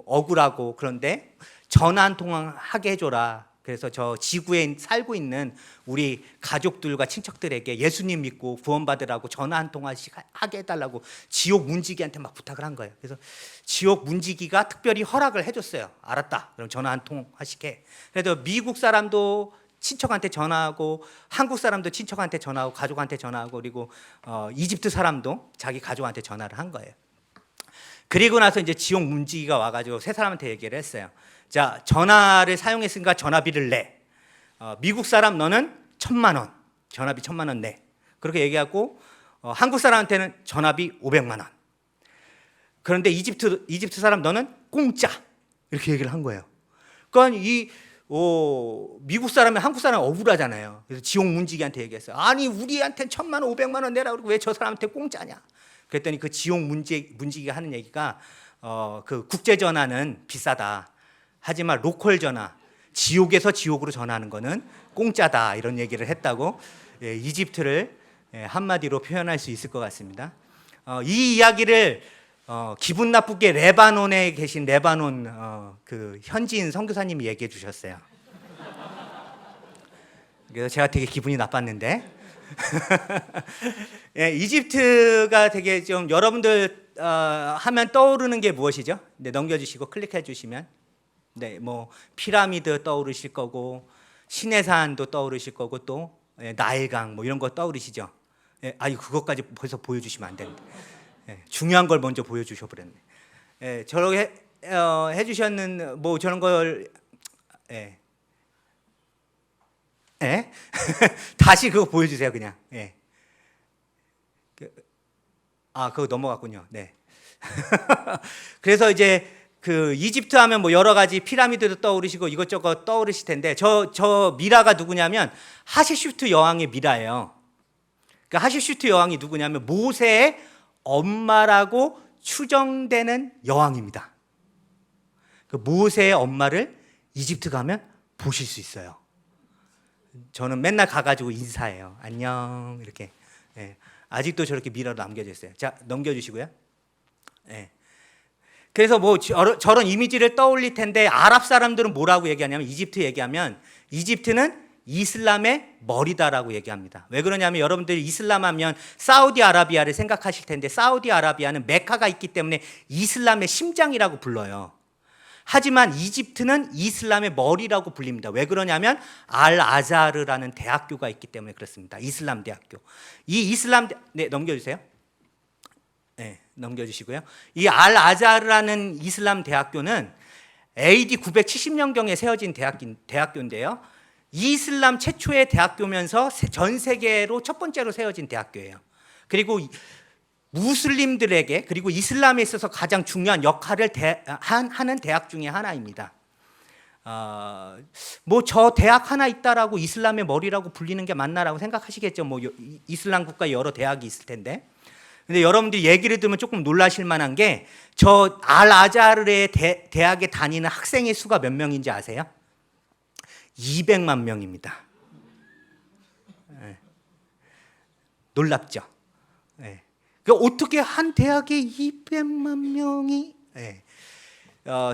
억울하고 그런데 전화 한 통 하게 해줘라. 그래서 저 지구에 살고 있는 우리 가족들과 친척들에게 예수님 믿고 구원받으라고 전화 한 통씩 하게 해달라고 지옥 문지기한테 막 부탁을 한 거예요. 그래서 지옥 문지기가 특별히 허락을 해줬어요. 알았다. 그럼 전화 한 통 하시게. 그래서 미국 사람도 친척한테 전화하고 한국 사람도 친척한테 전화하고 가족한테 전화하고 그리고 이집트 사람도 자기 가족한테 전화를 한 거예요. 그리고 나서 이제 지옥 문지기가 와가지고 세 사람한테 얘기를 했어요. 자, 전화를 사용했으니까 전화비를 내. 미국 사람 너는 1,000만 원, 전화비 1,000만 원 내. 그렇게 얘기하고 한국 사람한테는 전화비 500만 원. 그런데 이집트 사람 너는 공짜. 이렇게 얘기를 한 거예요. 그러니까 미국 사람이 한국 사람 억울하잖아요. 그래서 지옥 문지기한테 얘기했어요. 아니 우리한테 1,000만 원, 500만 원 내라 그러고 왜 저 사람한테 공짜냐? 그랬더니 그 지옥 문지기가 하는 얘기가 그 국제 전화는 비싸다. 하지만 로컬 전화, 지옥에서 지옥으로 전화하는 거는 공짜다. 이런 얘기를 했다고 이집트를 한마디로 표현할 수 있을 것 같습니다. 이 이야기를 기분 나쁘게 레바논에 계신 레바논 그 현지인 선교사님이 얘기해 주셨어요. 그래서 제가 되게 기분이 나빴는데 이집트가 되게 좀 여러분들 하면 떠오르는 게 무엇이죠? 네, 넘겨주시고 클릭해 주시면 뭐 피라미드 떠오르실 거고 시내산도 떠오르실 거고 또 나일강 뭐 이런 거 떠오르시죠? 그것까지 벌써 보여주시면 안 되는데. 중요한 걸 먼저 보여주셔 버렸네. 저렇게 해주셨는 뭐 저런 걸 다시 그거 보여주세요 그냥. 그거 넘어갔군요. 네. 그래서 이제 그 이집트 하면 뭐 여러 가지 피라미드도 떠오르시고 이것저것 떠오르실 텐데 저 미라가 누구냐면 하시슈트 여왕의 미라예요. 그 하시슈트 여왕이 누구냐면 모세의 엄마라고 추정되는 여왕입니다. 그 모세의 엄마를 이집트 가면 보실 수 있어요. 저는 맨날 가가지고 인사해요. 안녕 이렇게. 아직도 저렇게 미라로 남겨져 있어요. 자, 넘겨주시고요. 그래서 뭐 저런 이미지를 떠올릴 텐데 아랍 사람들은 뭐라고 얘기하냐면 이집트 얘기하면 이집트는 이슬람의 머리다라고 얘기합니다. 왜 그러냐면 여러분들이 이슬람 하면 사우디아라비아를 생각하실 텐데 사우디아라비아는 메카가 있기 때문에 이슬람의 심장이라고 불러요. 하지만 이집트는 이슬람의 머리라고 불립니다. 왜 그러냐면 알-아자르라는 대학교가 있기 때문에 그렇습니다. 이슬람 대학교. 이 이슬람 넘겨주세요. 넘겨주시고요. 이 알-아자르라는 이슬람 대학교는 AD 970년경에 세워진 대학교인데요. 이슬람 최초의 대학교면서 전 세계로 첫 번째로 세워진 대학교예요. 그리고 무슬림들에게 그리고 이슬람에 있어서 가장 중요한 역할을 하는 대학 중에 하나입니다. 뭐 저 대학 하나 있다라고 이슬람의 머리라고 불리는 게 맞나라고 생각하시겠죠. 뭐 이슬람 국가 여러 대학이 있을 텐데. 근데 여러분들이 얘기를 들으면 조금 놀라실 만한 게 저 알-아자르의 대학에 다니는 학생의 수가 몇 명인지 아세요? 200만 명입니다. 놀랍죠? 그러니까 어떻게 한 대학에 200만 명이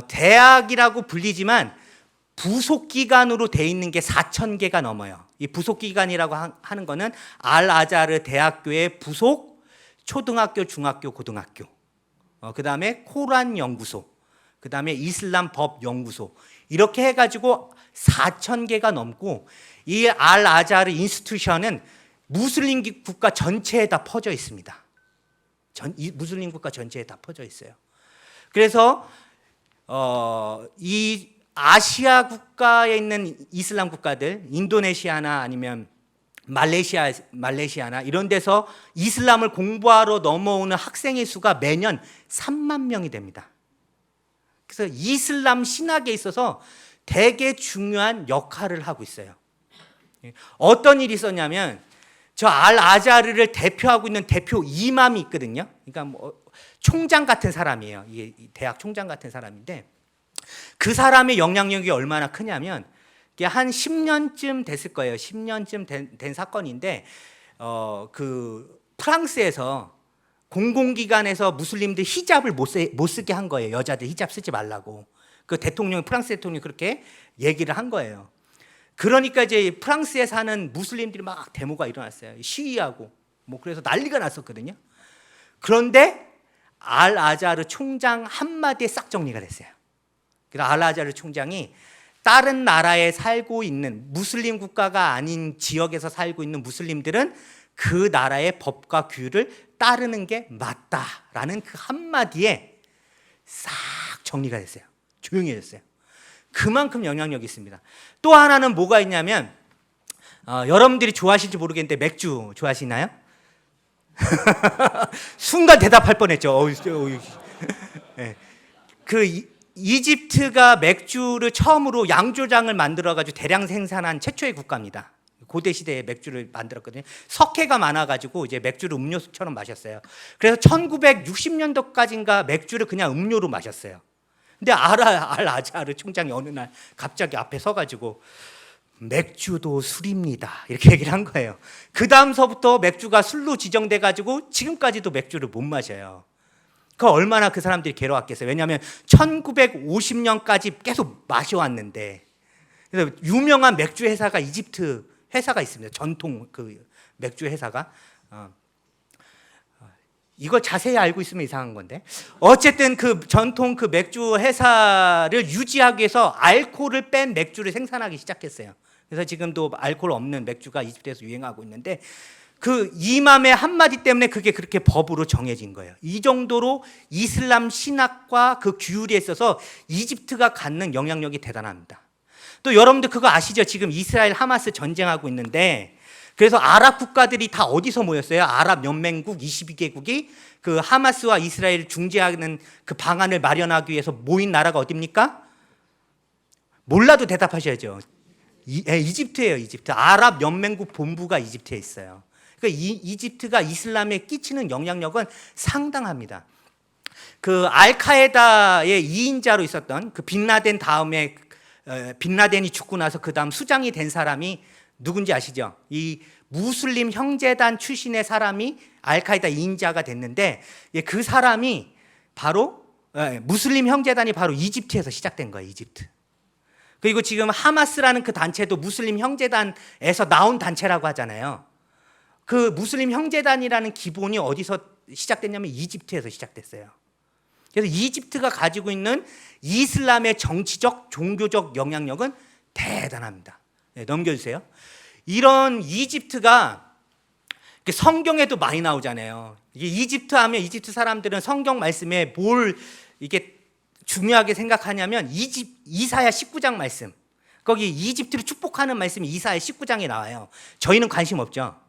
대학이라고 불리지만 부속 기관으로 돼 있는 게 4,000개가 넘어요. 이 부속 기관이라고 하는 거는 알-아자르 대학교의 부속 초등학교, 중학교, 고등학교. 그다음에 코란 연구소. 그다음에 이슬람 법 연구소, 이렇게 해가지고 4,000개가 넘고, 이 알 아자르 인스티튜션은 무슬림 국가 전체에 다 퍼져 있습니다. 무슬림 국가 전체에 다 퍼져 있어요. 그래서 이 아시아 국가에 있는 이슬람 국가들, 인도네시아나 아니면 말레이시아나 이런 데서 이슬람을 공부하러 넘어오는 학생의 수가 매년 3만 명이 됩니다. 그래서 이슬람 신학에 있어서 되게 중요한 역할을 하고 있어요. 어떤 일이 있었냐면, 저 알 아자르를 대표하고 있는 대표 이맘이 있거든요. 그러니까 뭐 총장 같은 사람이에요. 이게 대학 총장 같은 사람인데, 그 사람의 영향력이 얼마나 크냐면, 이게 한 10년쯤 됐을 거예요. 10년쯤 된 사건인데, 그 프랑스에서 공공기관에서 무슬림들 히잡을 못 쓰게 한 거예요. 여자들 히잡 쓰지 말라고. 그 프랑스 대통령이 그렇게 얘기를 한 거예요. 그러니까 이제 프랑스에 사는 무슬림들이 막 데모가 일어났어요. 시위하고 뭐 그래서 난리가 났었거든요. 그런데 알 아자르 총장 한마디에 싹 정리가 됐어요. 그래서 알 아자르 총장이 다른 나라에 살고 있는 무슬림 국가가 아닌 지역에서 살고 있는 무슬림들은 그 나라의 법과 규율을 따르는 게 맞다라는 그 한마디에 싹 정리가 됐어요. 조용해졌어요. 그만큼 영향력이 있습니다. 또 하나는 뭐가 있냐면, 여러분들이 좋아하실지 모르겠는데 맥주 좋아하시나요? 순간 대답할 뻔했죠. 네. 이집트가 맥주를 처음으로 양조장을 만들어가지고 대량 생산한 최초의 국가입니다. 고대 시대에 맥주를 만들었거든요. 석회가 많아가지고 이제 맥주를 음료수처럼 마셨어요. 그래서 1960년도까지인가 맥주를 그냥 음료로 마셨어요. 근데 알 아자르 총장이 어느 날 갑자기 앞에 서가지고 맥주도 술입니다 이렇게 얘기를 한 거예요. 그 다음서부터 맥주가 술로 지정돼가지고 지금까지도 맥주를 못 마셔요. 그 얼마나 그 사람들이 괴로웠겠어요. 왜냐하면 1950년까지 계속 마셔왔는데. 그래서 유명한 맥주 회사가 이집트 회사가 있습니다. 전통 그 맥주 회사가. 이걸 자세히 알고 있으면 이상한 건데, 어쨌든 그 전통 그 맥주 회사를 유지하기 위해서 알코올을 뺀 맥주를 생산하기 시작했어요. 그래서 지금도 알코올 없는 맥주가 이집트에서 유행하고 있는데, 그 이맘의 한마디 때문에 그게 그렇게 법으로 정해진 거예요. 이 정도로 이슬람 신학과 그 규율에 있어서 이집트가 갖는 영향력이 대단합니다. 또 여러분들 그거 아시죠? 지금 이스라엘 하마스 전쟁하고 있는데, 그래서 아랍 국가들이 다 어디서 모였어요? 아랍 연맹국 22개국이 그 하마스와 이스라엘을 중재하는 그 방안을 마련하기 위해서 모인 나라가 어디입니까? 몰라도 대답하셔야죠. 이집트예요. 이집트. 아랍 연맹국 본부가 이집트에 있어요. 그러니까 이집트가 이슬람에 끼치는 영향력은 상당합니다. 그 알카에다의 2인자로 있었던 그 빈라덴 다음에, 빈라덴이 죽고 나서 그 다음 수장이 된 사람이 누군지 아시죠? 이 무슬림 형제단 출신의 사람이 알카에다 2인자가 됐는데, 그 사람이 바로 무슬림 형제단이 바로 이집트에서 시작된 거예요. 이집트. 그리고 지금 하마스라는 그 단체도 무슬림 형제단에서 나온 단체라고 하잖아요. 그 무슬림 형제단이라는 기본이 어디서 시작됐냐면 이집트에서 시작됐어요. 그래서 이집트가 가지고 있는 이슬람의 정치적, 종교적 영향력은 대단합니다. 네, 넘겨주세요. 이런 이집트가 성경에도 많이 나오잖아요. 이집트 하면 이집트 사람들은 성경 말씀에 뭘 이게 중요하게 생각하냐면 이사야 19장 말씀. 거기 이집트를 축복하는 말씀이 이사야 19장에 나와요. 저희는 관심 없죠.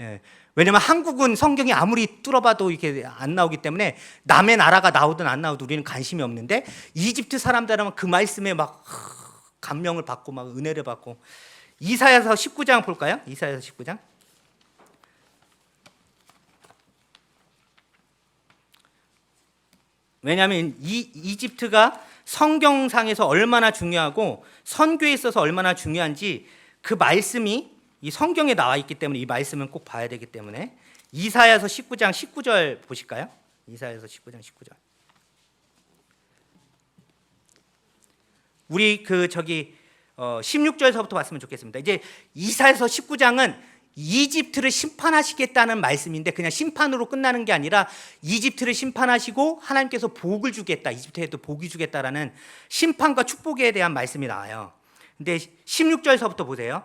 예. 왜냐면 한국은 성경이 아무리 뚫어봐도 이렇게 안 나오기 때문에 남의 나라가 나오든 안 나오든 우리는 관심이 없는데, 이집트 사람들은 그 말씀에 막 감명을 받고 막 은혜를 받고. 이사야서 19장 볼까요? 이사야서 19장. 왜냐하면 이집트가 성경상에서 얼마나 중요하고 선교에 있어서 얼마나 중요한지 그 말씀이 이 성경에 나와 있기 때문에 이 말씀은 꼭 봐야 되기 때문에, 이사야서 19장 19절 보실까요? 이사야서 19장 19절. 우리 16절서부터 봤으면 좋겠습니다. 이제 이사야서 19장은 이집트를 심판하시겠다는 말씀인데 그냥 심판으로 끝나는 게 아니라 이집트를 심판하시고 하나님께서 복을 주겠다, 이집트에도 복이 주겠다라는 심판과 축복에 대한 말씀이 나와요. 근데 16절서부터 보세요.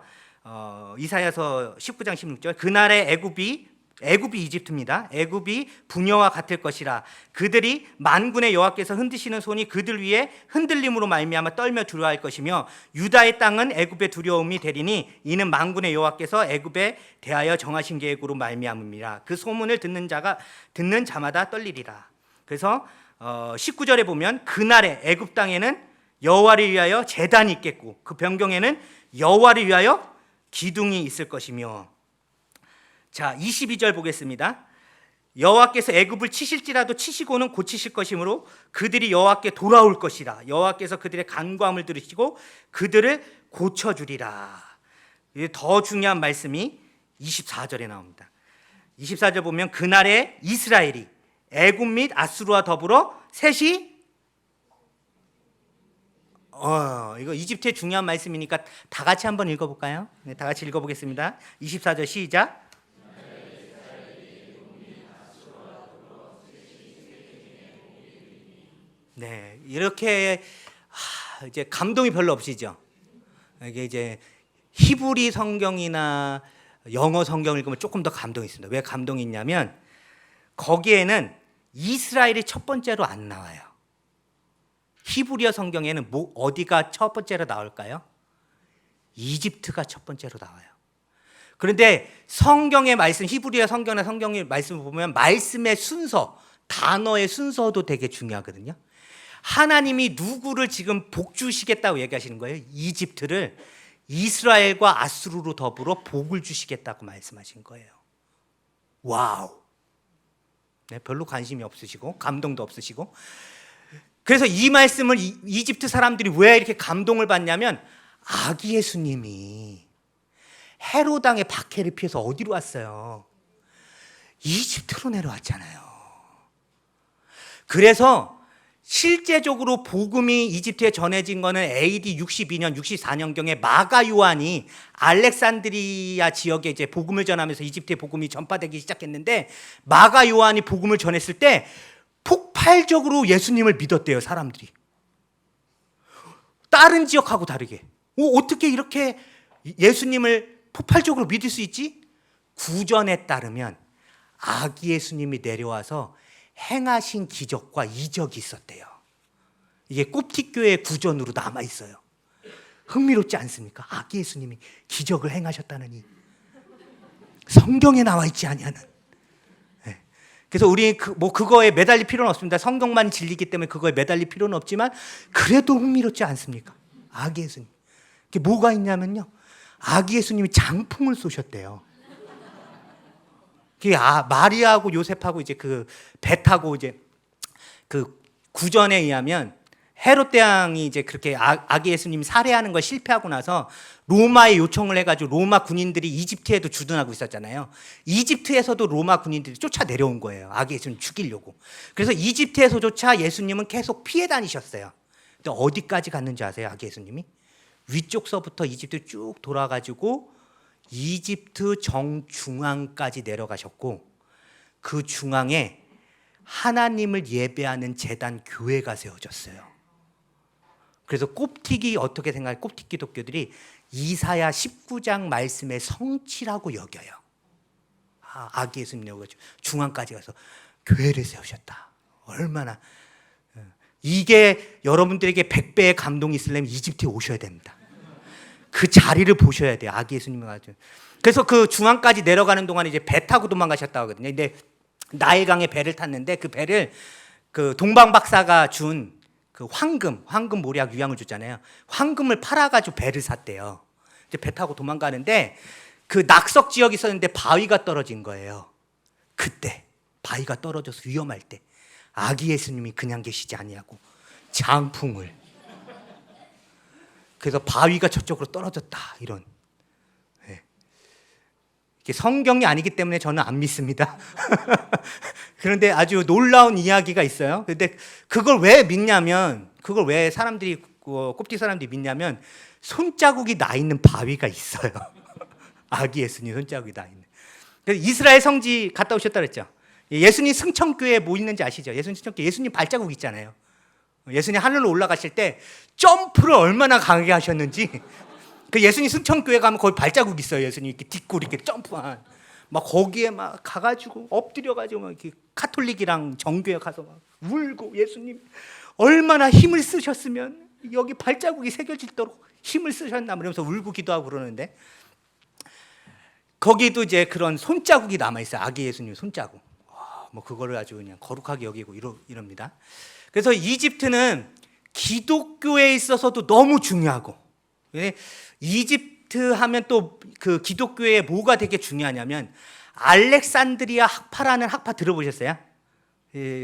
이사야서 19장 16절. 그날의 애굽이 이집트입니다. 애굽이 부녀와 같을 것이라. 그들이 만군의 여호와께서 흔드시는 손이 그들 위에 흔들림으로 말미암아 떨며 두려워할 것이며 유다의 땅은 애굽의 두려움이 되리니 이는 만군의 여호와께서 애굽에 대하여 정하신 계획으로 말미암음이라. 그 소문을 듣는 자마다 떨리리라. 그래서 19절에 보면 그날의 애굽 땅에는 여호와를 위하여 제단이 있겠고 그 변경에는 여호와를 위하여 기둥이 있을 것이며. 자, 22절 보겠습니다. 여호와께서 애굽을 치실지라도 치시고는 고치실 것이므로 그들이 여호와께 돌아올 것이라. 여호와께서 그들의 간구함을 들으시고 그들을 고쳐주리라. 더 중요한 말씀이 24절에 나옵니다. 24절 보면 그날에 이스라엘이 애굽 및 아수르와 더불어 셋이 이거 이집트의 중요한 말씀이니까 다 같이 한번 읽어볼까요? 네, 다 같이 읽어보겠습니다. 24절 시작. 네, 이렇게 이제 감동이 별로 없으시죠? 이게 이제 히브리 성경이나 영어 성경을 읽으면 조금 더 감동이 있습니다. 왜 감동이 있냐면 거기에는 이스라엘이 첫 번째로 안 나와요. 히브리어 성경에는 어디가 첫 번째로 나올까요? 이집트가 첫 번째로 나와요. 그런데 성경의 말씀, 히브리어 성경이나 성경의 말씀을 보면 말씀의 순서, 단어의 순서도 되게 중요하거든요. 하나님이 누구를 지금 복 주시겠다고 얘기하시는 거예요? 이집트를 이스라엘과 아수르로 더불어 복을 주시겠다고 말씀하신 거예요. 와우. 네, 별로 관심이 없으시고 감동도 없으시고. 그래서 이 말씀을 이집트 사람들이 왜 이렇게 감동을 받냐면 아기 예수님이 헤롯 왕의 박해를 피해서 어디로 왔어요? 이집트로 내려왔잖아요. 그래서 실제적으로 복음이 이집트에 전해진 거는 AD 62년, 64년경에 마가 요한이 알렉산드리아 지역에 이제 복음을 전하면서 이집트에 복음이 전파되기 시작했는데 마가 요한이 복음을 전했을 때 폭발적으로 예수님을 믿었대요, 사람들이. 다른 지역하고 다르게. 어떻게 이렇게 예수님을 폭발적으로 믿을 수 있지? 구전에 따르면 아기 예수님이 내려와서 행하신 기적과 이적이 있었대요. 이게 꼽티교의 구전으로 남아있어요. 흥미롭지 않습니까? 아기 예수님이 기적을 행하셨다느니 성경에 나와있지 아니하는. 그래서 우리 그거에 매달릴 필요는 없습니다. 성경만 진리기 때문에 그거에 매달릴 필요는 없지만 그래도 흥미롭지 않습니까? 아기 예수님. 그게 뭐가 있냐면요, 아기 예수님이 장풍을 쏘셨대요. 마리아하고 요셉하고 이제 그 배 타고 이제 그 구전에 의하면 헤롯 대왕이 이제 그렇게 아기 예수님 살해하는 걸 실패하고 나서 로마에 요청을 해가지고 로마 군인들이 이집트에도 주둔하고 있었잖아요. 이집트에서도 로마 군인들이 쫓아 내려온 거예요. 아기 예수님 죽이려고. 그래서 이집트에서조차 예수님은 계속 피해 다니셨어요. 근데 어디까지 갔는지 아세요? 아기 예수님이 위쪽서부터 이집트 쭉 돌아가지고 이집트 정중앙까지 내려가셨고 그 중앙에 하나님을 예배하는 제단 교회가 세워졌어요. 그래서 꼽틱이 어떻게 생각해요? 꼽틱 기독교들이 이사야 19장 말씀의 성취라고 여겨요. 아기 예수님 내려가지고 중앙까지 가서 교회를 세우셨다. 얼마나. 이게 여러분들에게 100배의 감동이 있으려면 이집트에 오셔야 됩니다. 그 자리를 보셔야 돼요. 아기 예수님을 가지고. 그래서 그 중앙까지 내려가는 동안에 이제 배 타고 도망가셨다고 하거든요. 근데 나일강에 배를 탔는데 그 배를 그 동방 박사가 준 그 황금 모략 유향을 줬잖아요. 황금을 팔아가지고 배를 샀대요. 이제 배 타고 도망가는데 그 낙석 지역이 있었는데 바위가 떨어진 거예요. 그때 바위가 떨어져서 위험할 때 아기 예수님이 그냥 계시지 아니하고 장풍을. 그래서 바위가 저쪽으로 떨어졌다 이런. 이게 성경이 아니기 때문에 저는 안 믿습니다. 그런데 아주 놀라운 이야기가 있어요. 근데 그걸 왜 믿냐면, 그걸 왜 사람들이 꼽티 사람들이 믿냐면 손자국이 나 있는 바위가 있어요. 아기 예수님 손자국이다. 그래서 이스라엘 성지 갔다 오셨다 그랬죠. 예수님 승천교회에 뭐 있는지 아시죠? 예수님 승천교회 예수님 발자국 있잖아요. 예수님 하늘로 올라가실 때 점프를 얼마나 강하게 하셨는지 그 예수님 승천교회 가면 거기 발자국 있어요. 예수님 이렇게 뒷골 이렇게 점프한 막 거기에 막 가가지고 엎드려가지고 막 이렇게 카톨릭이랑 정교회 가서 막 울고 예수님 얼마나 힘을 쓰셨으면 여기 발자국이 새겨질도록 힘을 쓰셨나 그러면서 울고 기도하고 그러는데 거기도 이제 그런 손자국이 남아 있어요. 아기 예수님 손자국. 뭐 그거를 아주 그냥 거룩하게 여기고 이럽니다. 그래서 이집트는 기독교에 있어서도 너무 중요하고 이집트 하면 또 그 기독교에 뭐가 되게 중요하냐면 알렉산드리아 학파라는 학파 들어보셨어요?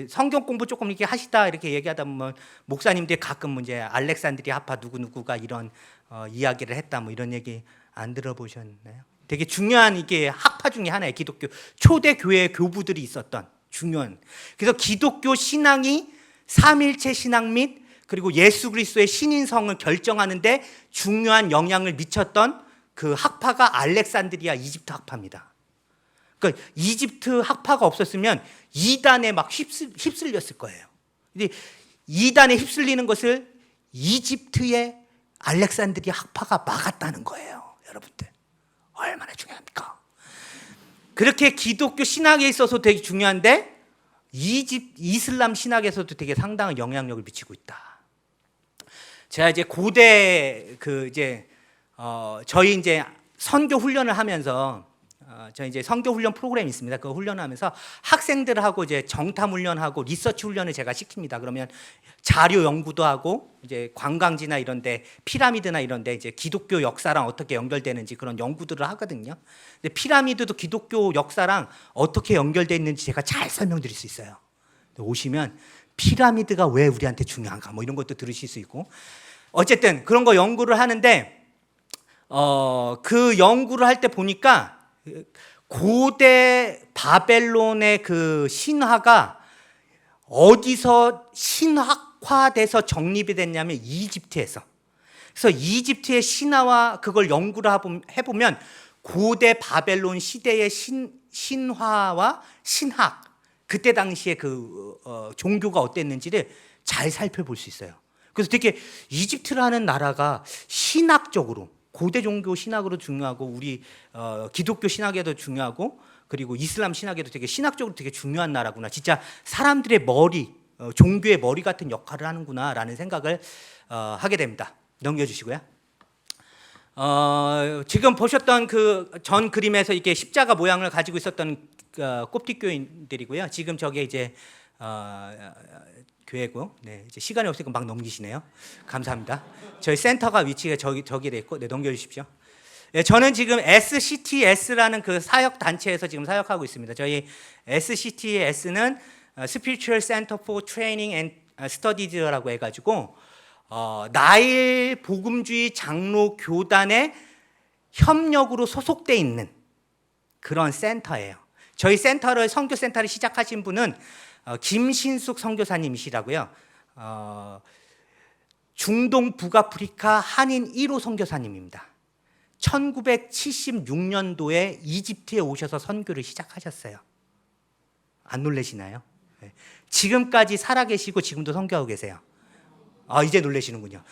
성경 공부 조금 이렇게 하시다 이렇게 얘기하다 보면 목사님들이 가끔 이제 알렉산드리아 학파 누구누구가 이런 이야기를 했다 뭐 이런 얘기 안 들어보셨나요? 되게 중요한 이게 학파 중에 하나예요. 기독교 초대 교회 교부들이 있었던 중요한. 그래서 기독교 신앙이 삼일체 신앙 및 그리고 예수 그리스도의 신인성을 결정하는데 중요한 영향을 미쳤던 그 학파가 알렉산드리아 이집트 학파입니다. 그러니까 이집트 학파가 없었으면 이단에 막 휩쓸렸을 거예요. 근데 이단에 휩쓸리는 것을 이집트의 알렉산드리아 학파가 막았다는 거예요. 여러분들 얼마나 중요합니까? 그렇게 기독교 신학에 있어서 되게 중요한데 이슬람 신학에서도 되게 상당한 영향력을 미치고 있다. 제가 이제 고대 저희 이제 선교 훈련을 하면서 저희 이제 선교 훈련 프로그램이 있습니다. 그 훈련하면서 학생들하고 이제 정탐 훈련하고 리서치 훈련을 제가 시킵니다. 그러면 자료 연구도 하고 이제 관광지나 이런데 피라미드나 이런데 이제 기독교 역사랑 어떻게 연결되는지 그런 연구들을 하거든요. 근데 피라미드도 기독교 역사랑 어떻게 연결되어 있는지 제가 잘 설명드릴 수 있어요. 오시면 피라미드가 왜 우리한테 중요한가 뭐 이런 것도 들으실 수 있고 어쨌든 그런 거 연구를 하는데 그 연구를 할 때 보니까 고대 바벨론의 그 신화가 어디서 신학화돼서 정립이 됐냐면 이집트에서. 그래서 이집트의 신화와 그걸 연구를 해보면 고대 바벨론 시대의 신화와 신학 그때 당시에 그 종교가 어땠는지를 잘 살펴볼 수 있어요. 그래서 되게 이집트라는 나라가 신학적으로 고대 종교 신학으로 중요하고 우리 기독교 신학에도 중요하고 그리고 이슬람 신학에도 되게 신학적으로 되게 중요한 나라구나. 진짜 사람들의 머리, 종교의 머리 같은 역할을 하는구나라는 생각을 하게 됩니다. 넘겨주시고요. 지금 보셨던 그 전 그림에서 이게 십자가 모양을 가지고 있었던 kop틱교인들이고요. 지금 저게 이제 교회고, 네, 이제 시간이 없으니까 막 넘기시네요. 감사합니다. 저희 센터가 위치가 저기 돼 있고, 네, 넘겨주십시오. 네, 저는 지금 SCTS라는 그 사역 단체에서 지금 사역하고 있습니다. 저희 SCTS는 Spiritual Center for Training and Studies라고 해가지고 나일 복음주의 장로 교단의 협력으로 소속돼 있는 그런 센터예요. 저희 센터를 선교 센터를 시작하신 분은 김신숙 선교사님이시라고요. 중동 북아프리카 한인 1호 선교사님입니다. 1976년도에 이집트에 오셔서 선교를 시작하셨어요. 안 놀라시나요? 네. 지금까지 살아계시고 지금도 선교하고 계세요. 이제 놀라시는군요.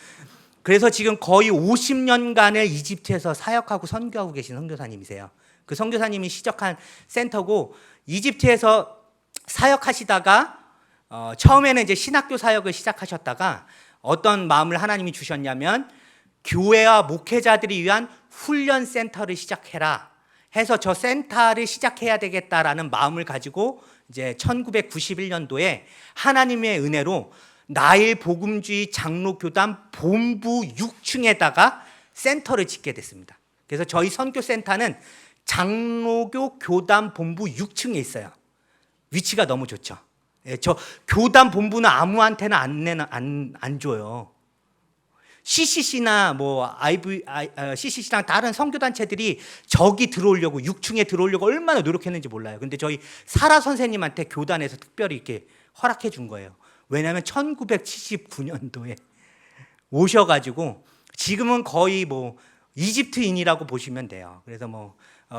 그래서 지금 거의 50년간을 이집트에서 사역하고 선교하고 계신 선교사님이세요. 그 선교사님이 시작한 센터고 이집트에서 사역하시다가 처음에는 이제 신학교 사역을 시작하셨다가 어떤 마음을 하나님이 주셨냐면 교회와 목회자들이 위한 훈련 센터를 시작해라 해서 저 센터를 시작해야 되겠다라는 마음을 가지고 이제 1991년도에 하나님의 은혜로 나일 복음주의 장로교단 본부 6층에다가 센터를 짓게 됐습니다. 그래서 저희 선교센터는 장로교 교단 본부 6층에 있어요. 위치가 너무 좋죠. 예, 저 교단 본부는 아무한테나 안 줘요. CCC나 뭐 CCC랑 다른 선교단체들이 저기 들어오려고 6층에 들어오려고 얼마나 노력했는지 몰라요. 근데 저희 사라 선생님한테 교단에서 특별히 이렇게 허락해 준 거예요. 왜냐하면 1979년도에 오셔가지고 지금은 거의 뭐 이집트인이라고 보시면 돼요. 그래서 뭐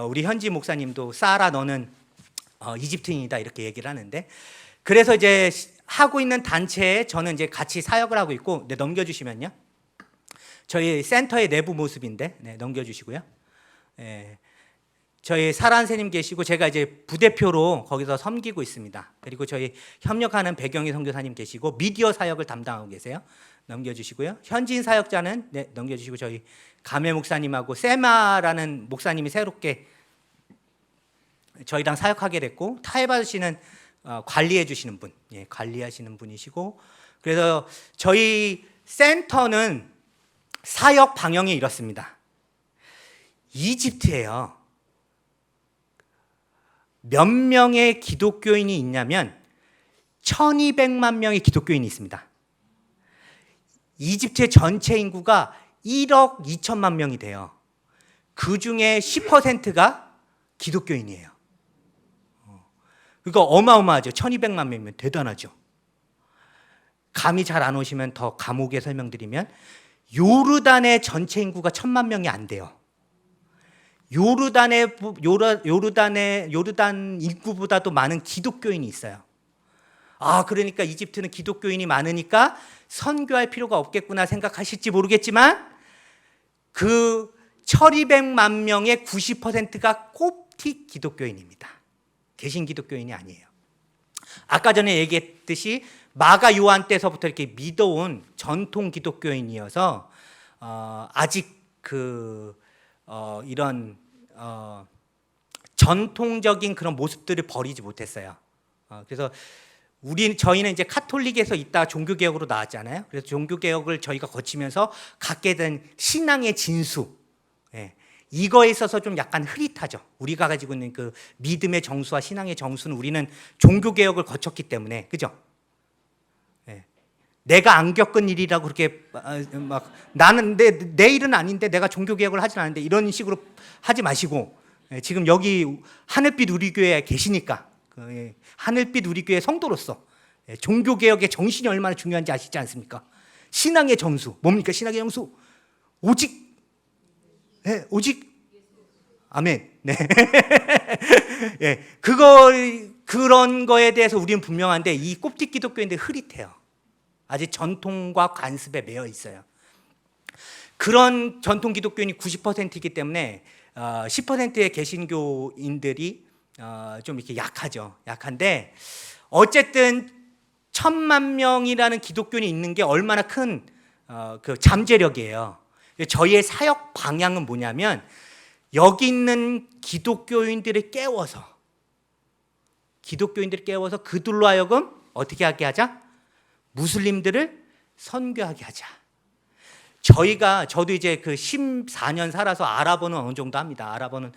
우리 현지 목사님도 사라 너는 이집트인이다 이렇게 얘기를 하는데, 그래서 이제 하고 있는 단체에 저는 이제 같이 사역을 하고 있고, 네, 넘겨주시면요. 저희 센터의 내부 모습인데, 네, 넘겨주시고요. 네, 저희 사라 선생님 계시고 제가 이제 부대표로 거기서 섬기고 있습니다. 그리고 저희 협력하는 배경희 선교사님 계시고 미디어 사역을 담당하고 계세요. 넘겨주시고요. 현지인 사역자는, 네, 넘겨주시고 저희 가메 목사님하고 세마라는 목사님이 새롭게 저희랑 사역하게 됐고, 타이바 씨는 관리해 주시는 분, 예, 관리하시는 분이시고, 그래서 저희 센터는 사역 방향이 이렇습니다. 이집트에요. 몇 명의 기독교인이 있냐면 1200만 명의 기독교인이 있습니다. 이집트의 전체 인구가 1억 2천만 명이 돼요. 그 중에 10%가 기독교인이에요. 그러니까 어마어마하죠. 1200만 명이면 대단하죠. 감이 잘 안 오시면 더 감옥에 설명드리면, 요르단의 전체 인구가 1000만 명이 안 돼요. 요르단 인구보다도 많은 기독교인이 있어요. 그러니까 이집트는 기독교인이 많으니까 선교할 필요가 없겠구나 생각하실지 모르겠지만, 그 1200만 명의 90%가 콥틱 기독교인입니다. 개신 기독교인이 아니에요. 아까 전에 얘기했듯이 마가 요한 때서부터 이렇게 믿어온 전통 기독교인이어서 아직 이런 전통적인 그런 모습들을 버리지 못했어요. 그래서 저희는 이제 카톨릭에서 있다 종교개혁으로 나왔잖아요. 그래서 종교개혁을 저희가 거치면서 갖게 된 신앙의 진수, 예, 이거에 있어서 좀 약간 흐릿하죠. 우리가 가지고 있는 그 믿음의 정수와 신앙의 정수는 우리는 종교개혁을 거쳤기 때문에, 그죠? 예. 내가 안 겪은 일이라고 그렇게 막 나는 내 일은 아닌데 내가 종교개혁을 하진 않는데 이런 식으로 하지 마시고, 예, 지금 여기 하늘빛 우리교회에 계시니까 하늘빛 우리교회 성도로서 종교개혁의 정신이 얼마나 중요한지 아시지 않습니까? 신앙의 정수, 뭡니까? 신앙의 정수, 오직, 네, 오직, 아멘. 네. 예, 그런 거에 대해서 우리는 분명한데, 이 콥틱 기독교인들 흐릿해요. 아직 전통과 관습에 매여 있어요. 그런 전통 기독교인이 90%이기 때문에 10%의 개신교인들이 좀 이렇게 약하죠. 약한데, 어쨌든 1000만 명이라는 기독교인이 있는 게 얼마나 큰 그 잠재력이에요. 저희의 사역 방향은 뭐냐면, 여기 있는 기독교인들을 깨워서 그들로 하여금 어떻게 하게 하자? 무슬림들을 선교하게 하자. 저도 이제 그 14년 살아서 아랍어는 어느 정도 합니다. 아랍어는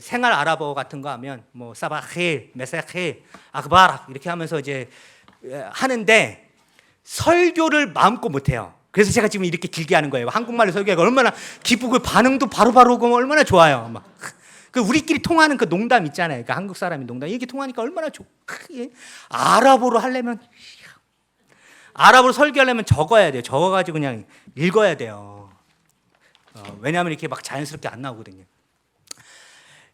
생활 아랍어 같은 거 하면 뭐 사바헤, 메세헤, 아크바락 이렇게 하면서 이제 하는데, 설교를 마음껏 못 해요. 그래서 제가 지금 이렇게 길게 하는 거예요. 한국말로 설교하고 얼마나 기쁘고 반응도 바로바로 오고 얼마나 좋아요. 막 그 우리끼리 통하는 그 농담 있잖아요. 그러니까 한국 사람이 농담 이렇게 통하니까 얼마나 좋고. 아랍어로 하려면, 아랍어로 설교하려면 적어야 돼요. 적어가지고 그냥 읽어야 돼요. 왜냐하면 이렇게 막 자연스럽게 안 나오거든요.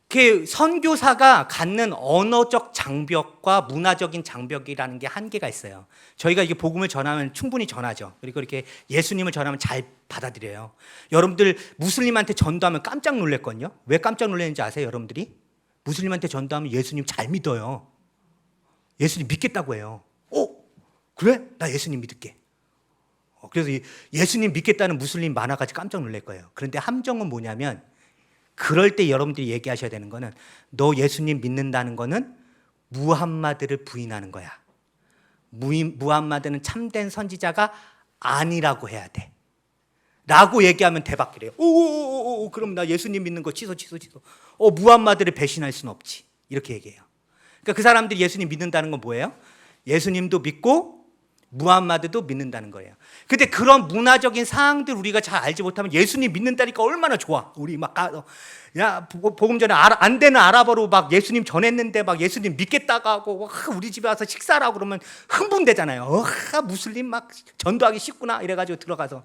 그 선교사가 갖는 언어적 장벽과 문화적인 장벽이라는 게 한계가 있어요. 저희가 이게 복음을 전하면 충분히 전하죠. 그리고 이렇게 예수님을 전하면 잘 받아들여요. 여러분들 무슬림한테 전도하면 깜짝 놀랐거든요. 왜 깜짝 놀랐는지 아세요, 여러분들이? 무슬림한테 전도하면 예수님 잘 믿어요. 예수님 믿겠다고 해요. 그래? 나 예수님 믿을게. 그래서 예수님 믿겠다는 무슬림 많아가지고 깜짝 놀랄 거예요. 그런데 함정은 뭐냐면, 그럴 때 여러분들이 얘기하셔야 되는 거는, 너 예수님 믿는다는 거는 무함마드를 부인하는 거야. 무함마드는 참된 선지자가 아니라고 해야 돼. 라고 얘기하면 대박이래요. 그럼 나 예수님 믿는 거 취소. 무함마드를 배신할 수는 없지. 이렇게 얘기해요. 그러니까 그 사람들이 예수님 믿는다는 건 뭐예요? 예수님도 믿고 무함마드도 믿는다는 거예요. 근데 그런 문화적인 사항들 우리가 잘 알지 못하면 예수님 믿는다니까 얼마나 좋아. 우리 막 복음 전에 안 되는 아랍어로 막 예수님 전했는데 막 예수님 믿겠다고 하고 우리 집에 와서 식사를 하고 그러면 흥분되잖아요. 무슬림 막 전도하기 쉽구나 이래가지고 들어가서.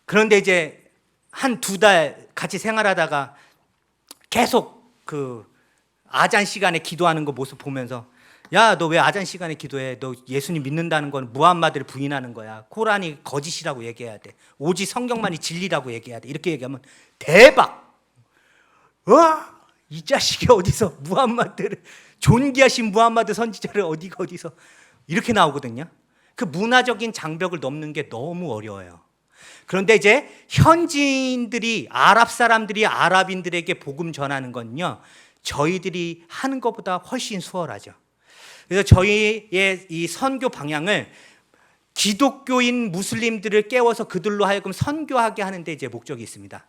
그런데 이제 한 2달 같이 생활하다가 계속 그 아잔 시간에 기도하는 거 모습 보면서, 야, 너 왜 아잔 시간에 기도해? 너 예수님 믿는다는 건 무함마드를 부인하는 거야. 코란이 거짓이라고 얘기해야 돼. 오직 성경만이 진리라고 얘기해야 돼. 이렇게 얘기하면 대박! 이 자식이 어디서 무함마드를, 존귀하신 무함마드 선지자를 어디서 이렇게 나오거든요. 그 문화적인 장벽을 넘는 게 너무 어려워요. 그런데 이제 현지인들이, 아랍 사람들이 아랍인들에게 복음 전하는 건요, 저희들이 하는 것보다 훨씬 수월하죠. 그래서 저희의 이 선교 방향을 기독교인 무슬림들을 깨워서 그들로 하여금 선교하게 하는 데 이제 목적이 있습니다.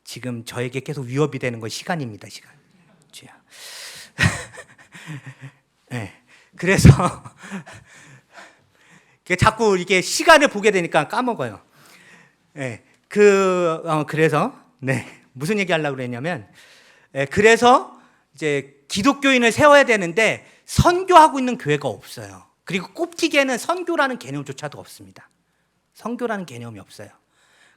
지금 저에게 계속 위협이 되는 건 시간입니다. 시간. 네. 그래서 자꾸 이게 시간을 보게 되니까 까먹어요. 네. 그래서 무슨 얘기 하려고 그랬냐면, 그래서 이제 기독교인을 세워야 되는데 선교하고 있는 교회가 없어요. 그리고 꼽티게는 선교라는 개념조차도 없습니다. 선교라는 개념이 없어요.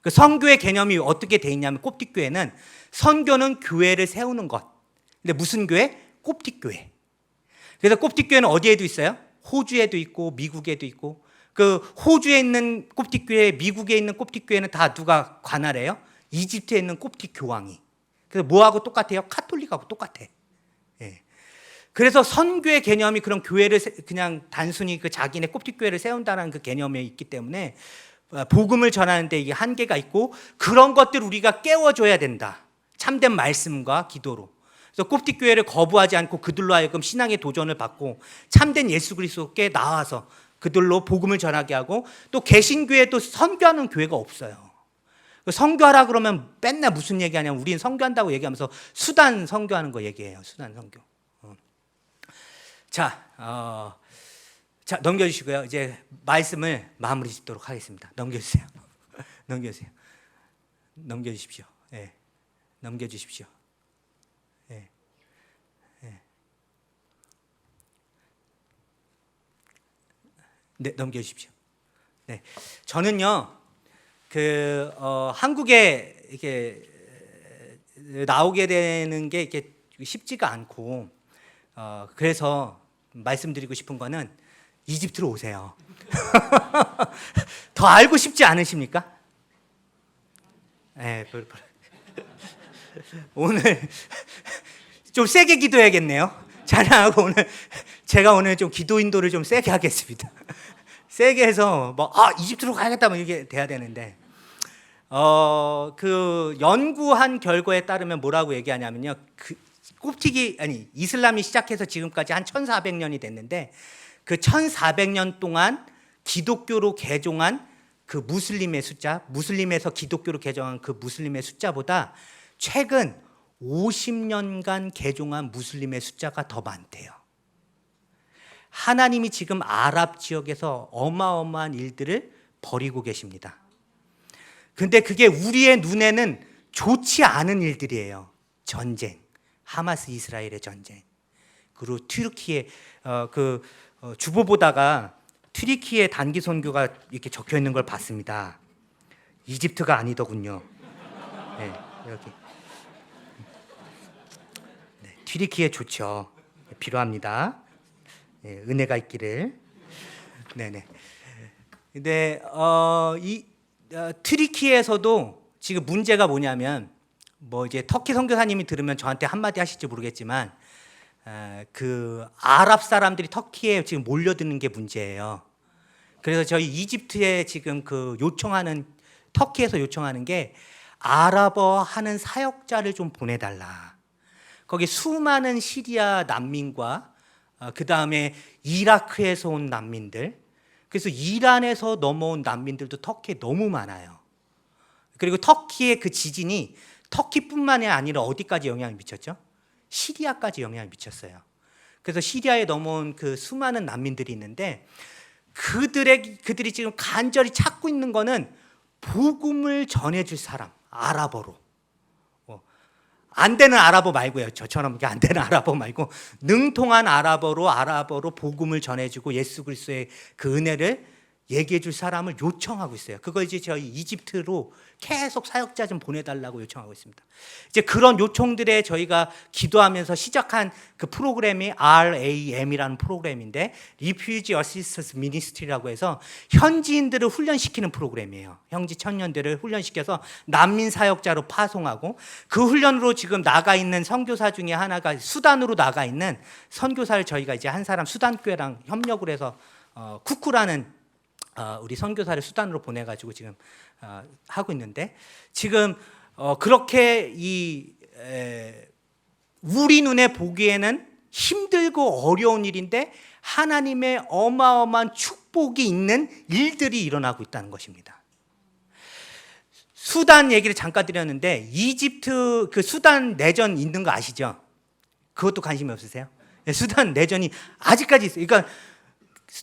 그 선교의 개념이 어떻게 돼 있냐면, 꼽티교회는 선교는 교회를 세우는 것. 근데 무슨 교회? 꼽티교회. 그래서 꼽티교회는 어디에도 있어요? 호주에도 있고 미국에도 있고. 그 호주에 있는 꼽티교회, 미국에 있는 꼽티교회는 다 누가 관할해요? 이집트에 있는 꼽티 교황이. 그래서 뭐하고 똑같아요? 카톨릭하고 똑같아. 예. 그래서 선교의 개념이 그런 교회를 그냥 단순히 그 자기네 꼽티교회를 세운다는 그 개념에 있기 때문에 복음을 전하는데 이게 한계가 있고, 그런 것들을 우리가 깨워줘야 된다. 참된 말씀과 기도로. 그래서 꼽티교회를 거부하지 않고 그들로 하여금 신앙의 도전을 받고 참된 예수 그리스도께 나와서 그들로 복음을 전하게 하고, 또 개신교회도 선교하는 교회가 없어요. 선교하라 그러면 맨날 무슨 얘기하냐면, 우리는 선교한다고 얘기하면서 수단 선교하는 거 얘기해요. 수단 선교. 자, 넘겨주시고요. 이제 말씀을 마무리 짓도록 하겠습니다. 넘겨주세요. 넘겨주십시오. 네. 넘겨주십시오. 네. 네. 네, 넘겨주십시오. 네. 저는요, 한국에 이렇게 나오게 되는 게 이렇게 쉽지가 않고, 그래서 말씀드리고 싶은 거는 이집트로 오세요. 더 알고 싶지 않으십니까? 네, 오늘 좀 세게 기도해야겠네요. 자랑하고 제가 오늘 좀 기도 인도를 좀 세게 하겠습니다. 세게 해서 이집트로 가야겠다 이게 돼야 되는데, 그 연구한 결과에 따르면 뭐라고 얘기하냐면요, 이슬람이 시작해서 지금까지 한 1400년이 됐는데, 그 1400년 동안 기독교로 개종한 그 무슬림의 숫자, 무슬림에서 기독교로 개종한 그 무슬림의 숫자보다 최근 50년간 개종한 무슬림의 숫자가 더 많대요. 하나님이 지금 아랍 지역에서 어마어마한 일들을 벌이고 계십니다. 근데 그게 우리의 눈에는 좋지 않은 일들이에요. 전쟁, 하마스 이스라엘의 전쟁. 그리고 튀르키예, 주보 보다가 튀르키예 단기 선교가 이렇게 적혀 있는 걸 봤습니다. 이집트가 아니더군요. 네, 여기. 네, 튀르키예 좋죠. 필요합니다. 네, 은혜가 있기를. 네네. 근데 튀르키예에서도 지금 문제가 뭐냐면, 이제 터키 선교사님이 들으면 저한테 한마디 하실지 모르겠지만, 그 아랍 사람들이 터키에 지금 몰려드는 게 문제예요. 그래서 저희 이집트에 지금 터키에서 요청하는 게, 아랍어 하는 사역자를 좀 보내달라. 거기 수많은 시리아 난민과 그 다음에 이라크에서 온 난민들, 그래서 이란에서 넘어온 난민들도 터키에 너무 많아요. 그리고 터키의 그 지진이 터키뿐만이 아니라 어디까지 영향을 미쳤죠? 시리아까지 영향을 미쳤어요. 그래서 시리아에 넘어온 그 수많은 난민들이 있는데, 그들이 지금 간절히 찾고 있는 거는 복음을 전해줄 사람, 아랍어로. 안 되는 아랍어 말고요. 저처럼 안 되는 아랍어 말고 능통한 아랍어로 복음을 전해주고 예수 그리스도의 그 은혜를 얘기해 줄 사람을 요청하고 있어요. 그걸 이제 저희 이집트로 계속 사역자 좀 보내달라고 요청하고 있습니다. 이제 그런 요청들에 저희가 기도하면서 시작한 그 프로그램이 RAM이라는 프로그램인데 Refugee Assistance Ministry라고 해서 현지인들을 훈련시키는 프로그램이에요. 현지 청년들을 훈련시켜서 난민 사역자로 파송하고 그 훈련으로 지금 나가 있는 선교사 중에 하나가 수단으로 나가 있는 선교사를 저희가 이제 한 사람 수단교회랑 협력을 해서 쿠쿠라는 우리 선교사를 수단으로 보내가지고 지금 하고 있는데 지금 그렇게 우리 눈에 보기에는 힘들고 어려운 일인데 하나님의 어마어마한 축복이 있는 일들이 일어나고 있다는 것입니다. 수단 얘기를 잠깐 드렸는데 이집트 그 수단 내전 있는 거 아시죠? 그것도 관심이 없으세요? 수단 내전이 아직까지 있어요. 그러니까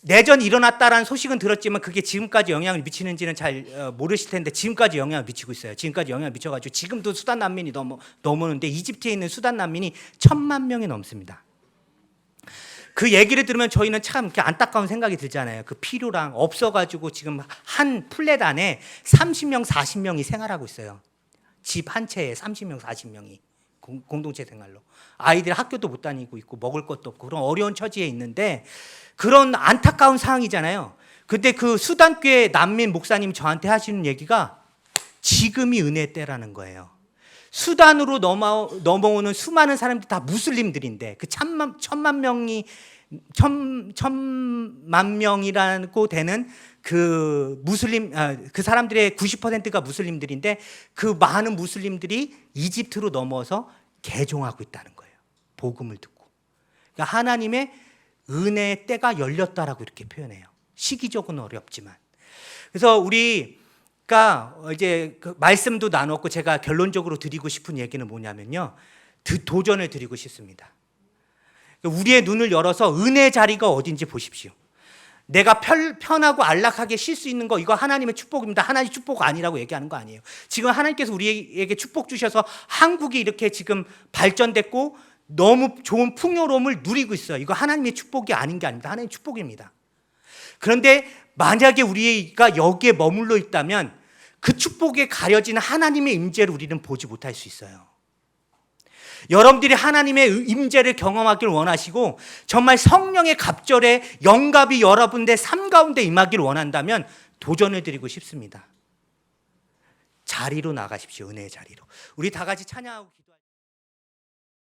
내전이 일어났다라는 소식은 들었지만 그게 지금까지 영향을 미치는지는 잘 모르실 텐데 지금까지 영향을 미치고 있어요. 지금까지 영향을 미쳐가지고 지금도 수단 난민이 넘어오는데 이집트에 있는 수단 난민이 1,000만 명이 넘습니다. 그 얘기를 들으면 저희는 참 이렇게 안타까운 생각이 들잖아요. 그 필요랑 없어가지고 지금 한 플랫 안에 30명, 40명이 생활하고 있어요. 집 한 채에 30명, 40명이 공동체 생활로. 아이들 학교도 못 다니고 있고 먹을 것도 없고 그런 어려운 처지에 있는데 그런 안타까운 상황이잖아요. 근데 그 수단교회 난민 목사님 저한테 하시는 얘기가 지금이 은혜 때라는 거예요. 수단으로 넘어오는 수많은 사람들이 다 무슬림들인데 그 1,000만 명이라고 되는 그 무슬림 그 사람들의 90%가 무슬림들인데 그 많은 무슬림들이 이집트로 넘어서 개종하고 있다는 거예요. 복음을 듣고. 그러니까 하나님의 은혜의 때가 열렸다라고 이렇게 표현해요. 시기적으로는 어렵지만. 그래서 우리가 이제 그 말씀도 나눴고 제가 결론적으로 드리고 싶은 얘기는 뭐냐면요. 도전을 드리고 싶습니다. 우리의 눈을 열어서 은혜 자리가 어딘지 보십시오. 내가 편하고 안락하게 쉴 수 있는 거 이거 하나님의 축복입니다. 하나님의 축복 아니라고 얘기하는 거 아니에요. 지금 하나님께서 우리에게 축복 주셔서 한국이 이렇게 지금 발전됐고 너무 좋은 풍요로움을 누리고 있어요. 이거 하나님의 축복이 아닌 게 아닙니다. 하나님의 축복입니다. 그런데 만약에 우리가 여기에 머물러 있다면 그 축복에 가려진 하나님의 임재를 우리는 보지 못할 수 있어요. 여러분들이 하나님의 임재를 경험하길 원하시고 정말 성령의 갑절에 영갑이 여러분의 삶 가운데 임하길 원한다면 도전을 드리고 싶습니다. 자리로 나가십시오. 은혜의 자리로. 우리 다 같이 찬양하고